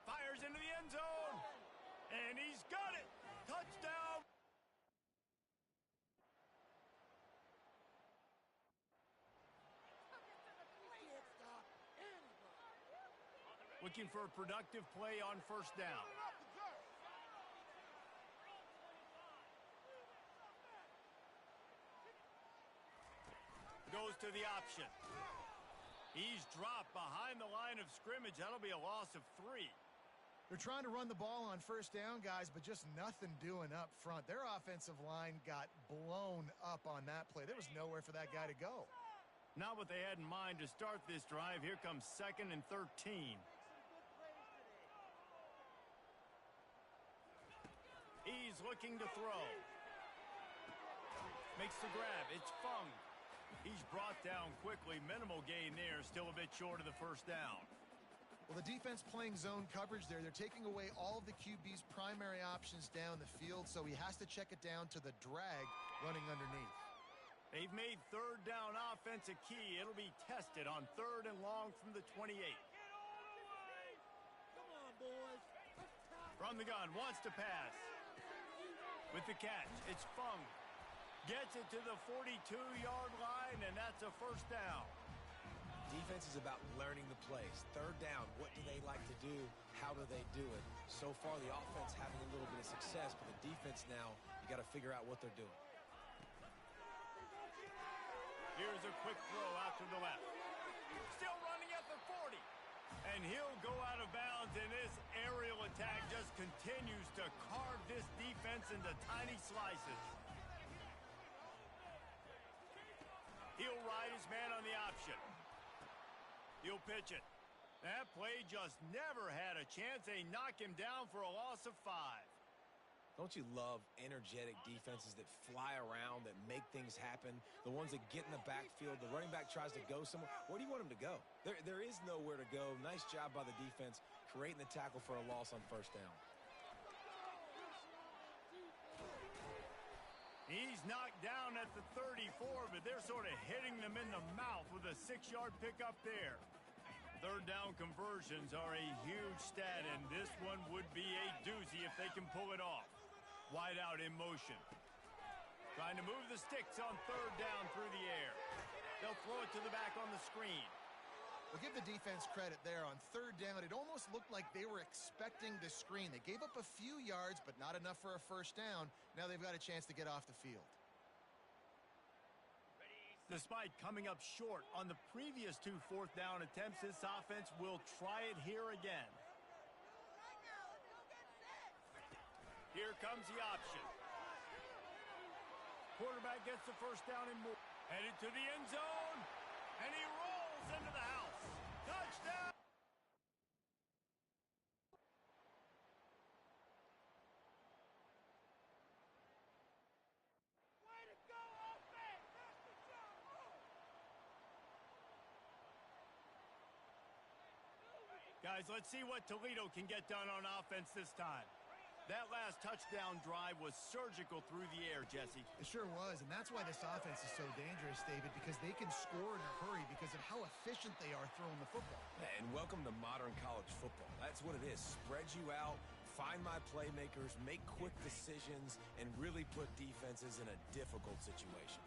Fires into the end zone. And he's got it. Touchdown. Looking for a productive play on first down. Goes to the option. He's dropped behind the line of scrimmage. That'll be a loss of 3. They're trying to run the ball on first down, guys, but just nothing doing up front. Their offensive line got blown up on that play. There was nowhere for that guy to go. Not what they had in mind to start this drive. Here comes 2nd and 13. He's looking to throw. Makes the grab. It's Fung. He's brought down quickly. Minimal gain there. Still a bit short of the first down. Well, the defense playing zone coverage there. They're taking away all of the QB's primary options down the field, so he has to check it down to the drag running underneath. They've made third down offense a key. It'll be tested on 3rd and long from the 28. Come on, boys. From the gun. Wants to pass. With the catch, it's Fung. Gets it to the 42-yard line, and that's a first down. Defense is about learning the plays. 3rd down, what do they like to do? How do they do it? So far, the offense having a little bit of success, but the defense now, you got to figure out what they're doing. Here's a quick throw out to the left. Still running at the 40. And he'll go out of bounds, and this aerial attack just continues to carve this defense into tiny slices. He'll ride his man on the option. He'll pitch it. That play just never had a chance. They knock him down for a loss of 5. Don't you love energetic defenses that fly around, that make things happen? The ones that get in the backfield, the running back tries to go somewhere. Where do you want him to go? There is nowhere to go. Nice job by the defense creating the tackle for a loss on first down. He's knocked down at the 34, but they're sort of hitting them in the mouth with a 6-yard pickup there. 3rd down conversions are a huge stat, and this one would be a doozy if they can pull it off. Wide out in motion. Trying to move the sticks on 3rd down through the air. They'll throw it to the back on the screen. We'll give the defense credit there on 3rd down. It almost looked like they were expecting the screen. They gave up a few yards, but not enough for a first down. Now they've got a chance to get off the field. Despite coming up short on the previous 2 4th down attempts, this offense will try it here again. Here comes the option. Quarterback gets the first down and more. Headed to the end zone, and he rolls into the house. Touchdown! Way to go, offense! That's the job! Guys, let's see what Toledo can get done on offense this time. That last touchdown drive was surgical through the air, Jesse. It sure was, and that's why this offense is so dangerous, David, because they can score in a hurry because of how efficient they are throwing the football. And welcome to modern college football. That's what it is. Spread you out, find my playmakers, make quick decisions, and really put defenses in a difficult situation.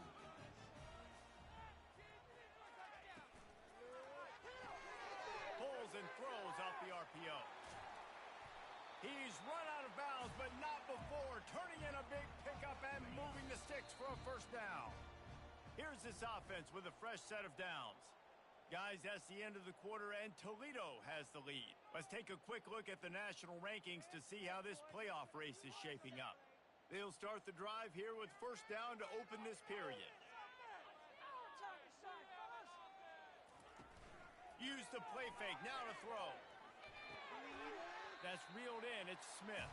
Pulls and throws off the RPO. He's run out of bounds, but not before turning in a big pickup and moving the sticks for a first down. Here's this offense with a fresh set of downs. Guys, that's the end of the quarter, and Toledo has the lead. Let's take a quick look at the national rankings to see how this playoff race is shaping up. They'll start the drive here with first down to open this period. Use the play fake, now to throw. That's reeled in, it's Smith.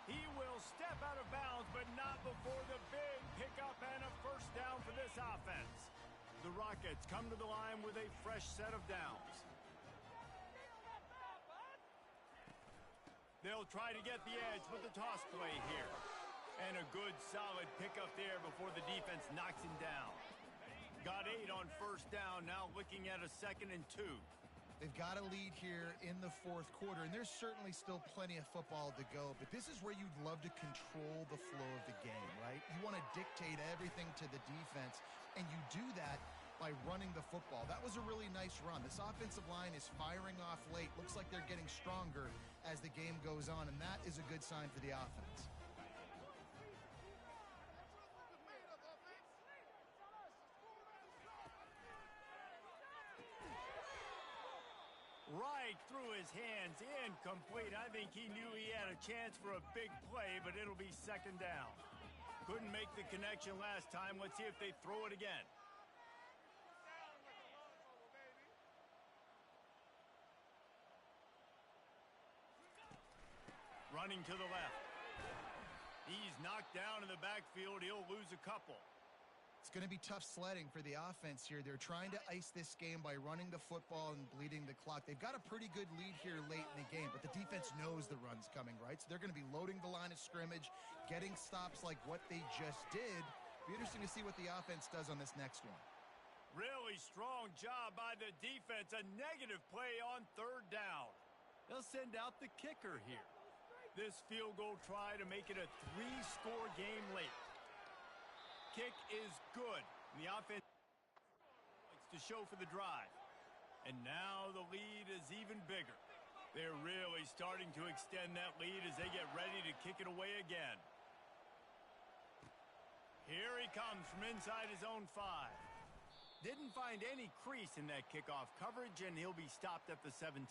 He will step out of bounds, but not before the big pickup and a first down for this offense. The Rockets come to the line with a fresh set of downs. They'll try to get the edge with the toss play here. And a good solid pickup there before the defense knocks him down. Got 8 on first down, now looking at a 2nd and 2. They've got a lead here in the fourth quarter, and there's certainly still plenty of football to go, but this is where you'd love to control the flow of the game, right? You want to dictate everything to the defense, and you do that by running the football. That was a really nice run. This offensive line is firing off late. Looks like they're getting stronger as the game goes on, and that is a good sign for the offense. Right through his hands, incomplete. I think he knew he had a chance for a big play, but it'll be second down. Couldn't make the connection last time. Let's see if they throw it again. Running to the left. He's knocked down in the backfield. He'll lose a couple. It's going to be tough sledding for the offense here. They're trying to ice this game by running the football and bleeding the clock. They've got a pretty good lead here late in the game, but the defense knows the run's coming, right? So they're going to be loading the line of scrimmage, getting stops like what they just did. Be interesting to see what the offense does on this next one. Really strong job by the defense. A negative play on third down. They'll send out the kicker here. This field goal try to make it a 3-score game late. Kick is good. The offense likes to show for the drive. And now the lead is even bigger. They're really starting to extend that lead as they get ready to kick it away again. Here he comes from inside his own 5. Didn't find any crease in that kickoff coverage, and he'll be stopped at the 17.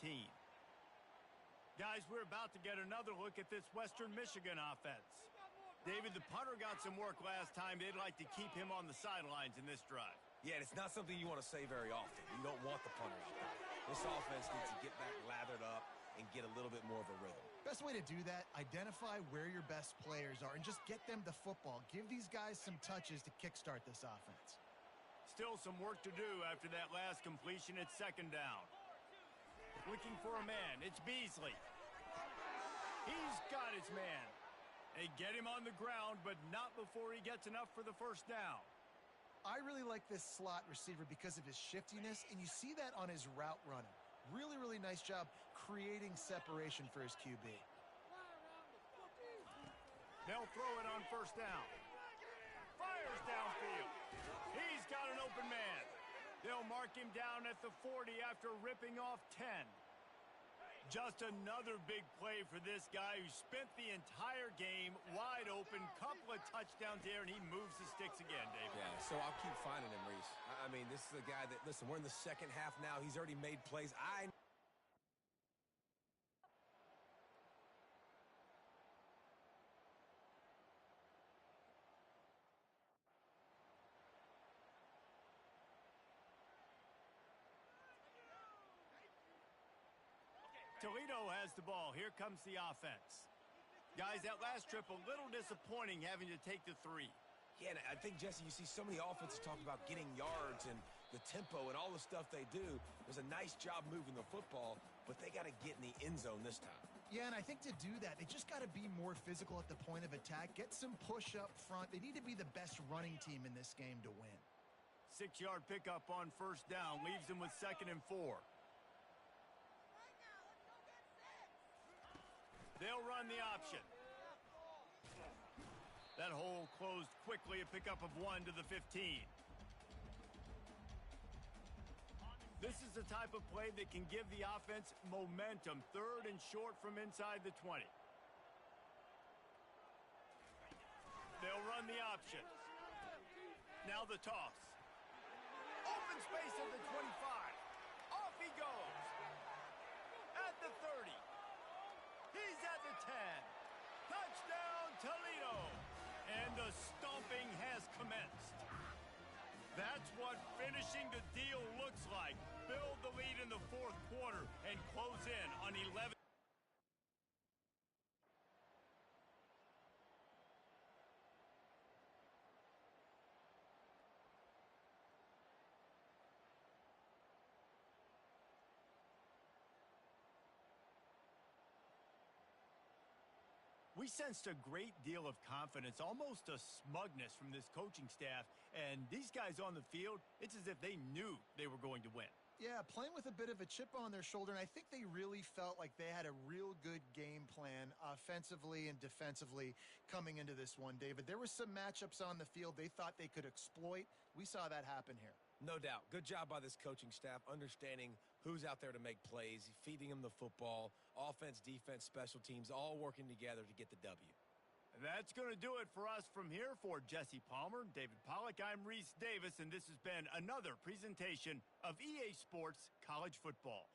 Guys, we're about to get another look at this Western Michigan offense. David, the punter got some work last time. They'd like to keep him on the sidelines in this drive. Yeah, it's not something you want to say very often. You don't want the punter out there. This offense needs to get back lathered up and get a little bit more of a rhythm. Best way to do that, identify where your best players are and just get them the football. Give these guys some touches to kickstart this offense. Still some work to do after that last completion. It's second down. Looking for a man. It's Beasley. He's got his man. They get him on the ground, but not before he gets enough for the first down. I really like this slot receiver because of his shiftiness, and you see that on his route running. Really, really nice job creating separation for his QB. They'll throw it on first down. Fires downfield. He's got an open man. They'll mark him down at the 40 after ripping off 10. Just another big play for this guy who spent the entire game wide open. Couple of touchdowns there, and he moves the sticks again, David. Yeah, so I'll keep finding him, Reese. I mean, this is a guy that, listen, we're in the second half now. He's already made plays. Toledo has the ball. Here comes the offense. Guys, that last trip, a little disappointing having to take the 3. Yeah, and I think, Jesse, you see so many offenses talk about getting yards and the tempo and all the stuff they do. It was a nice job moving the football, but they got to get in the end zone this time. Yeah, and I think to do that, they just got to be more physical at the point of attack, get some push up front. They need to be the best running team in this game to win. 6-yard pickup on first down leaves them with 2nd and 4. They'll run the option. That hole closed quickly, a pickup of 1 to the 15. This is the type of play that can give the offense momentum. 3rd and short from inside the 20. They'll run the option. Now the toss. Open space at the 25. Off he goes. At the 30. He's at the 10. Touchdown, Toledo. And the stomping has commenced. That's what finishing the deal looks like. Build the lead in the 4th quarter and close in on 11. We sensed a great deal of confidence, almost a smugness from this coaching staff. And these guys on the field, it's as if they knew they were going to win. Yeah, playing with a bit of a chip on their shoulder, and I think they really felt like they had a real good game plan offensively and defensively coming into this one, David. There were some matchups on the field they thought they could exploit. We saw that happen here. No doubt. Good job by this coaching staff understanding who's out there to make plays, feeding them the football, offense, defense, special teams, all working together to get the W. That's going to do it for us from here. For Jesse Palmer, David Pollack, I'm Reese Davis, and this has been another presentation of EA Sports College Football.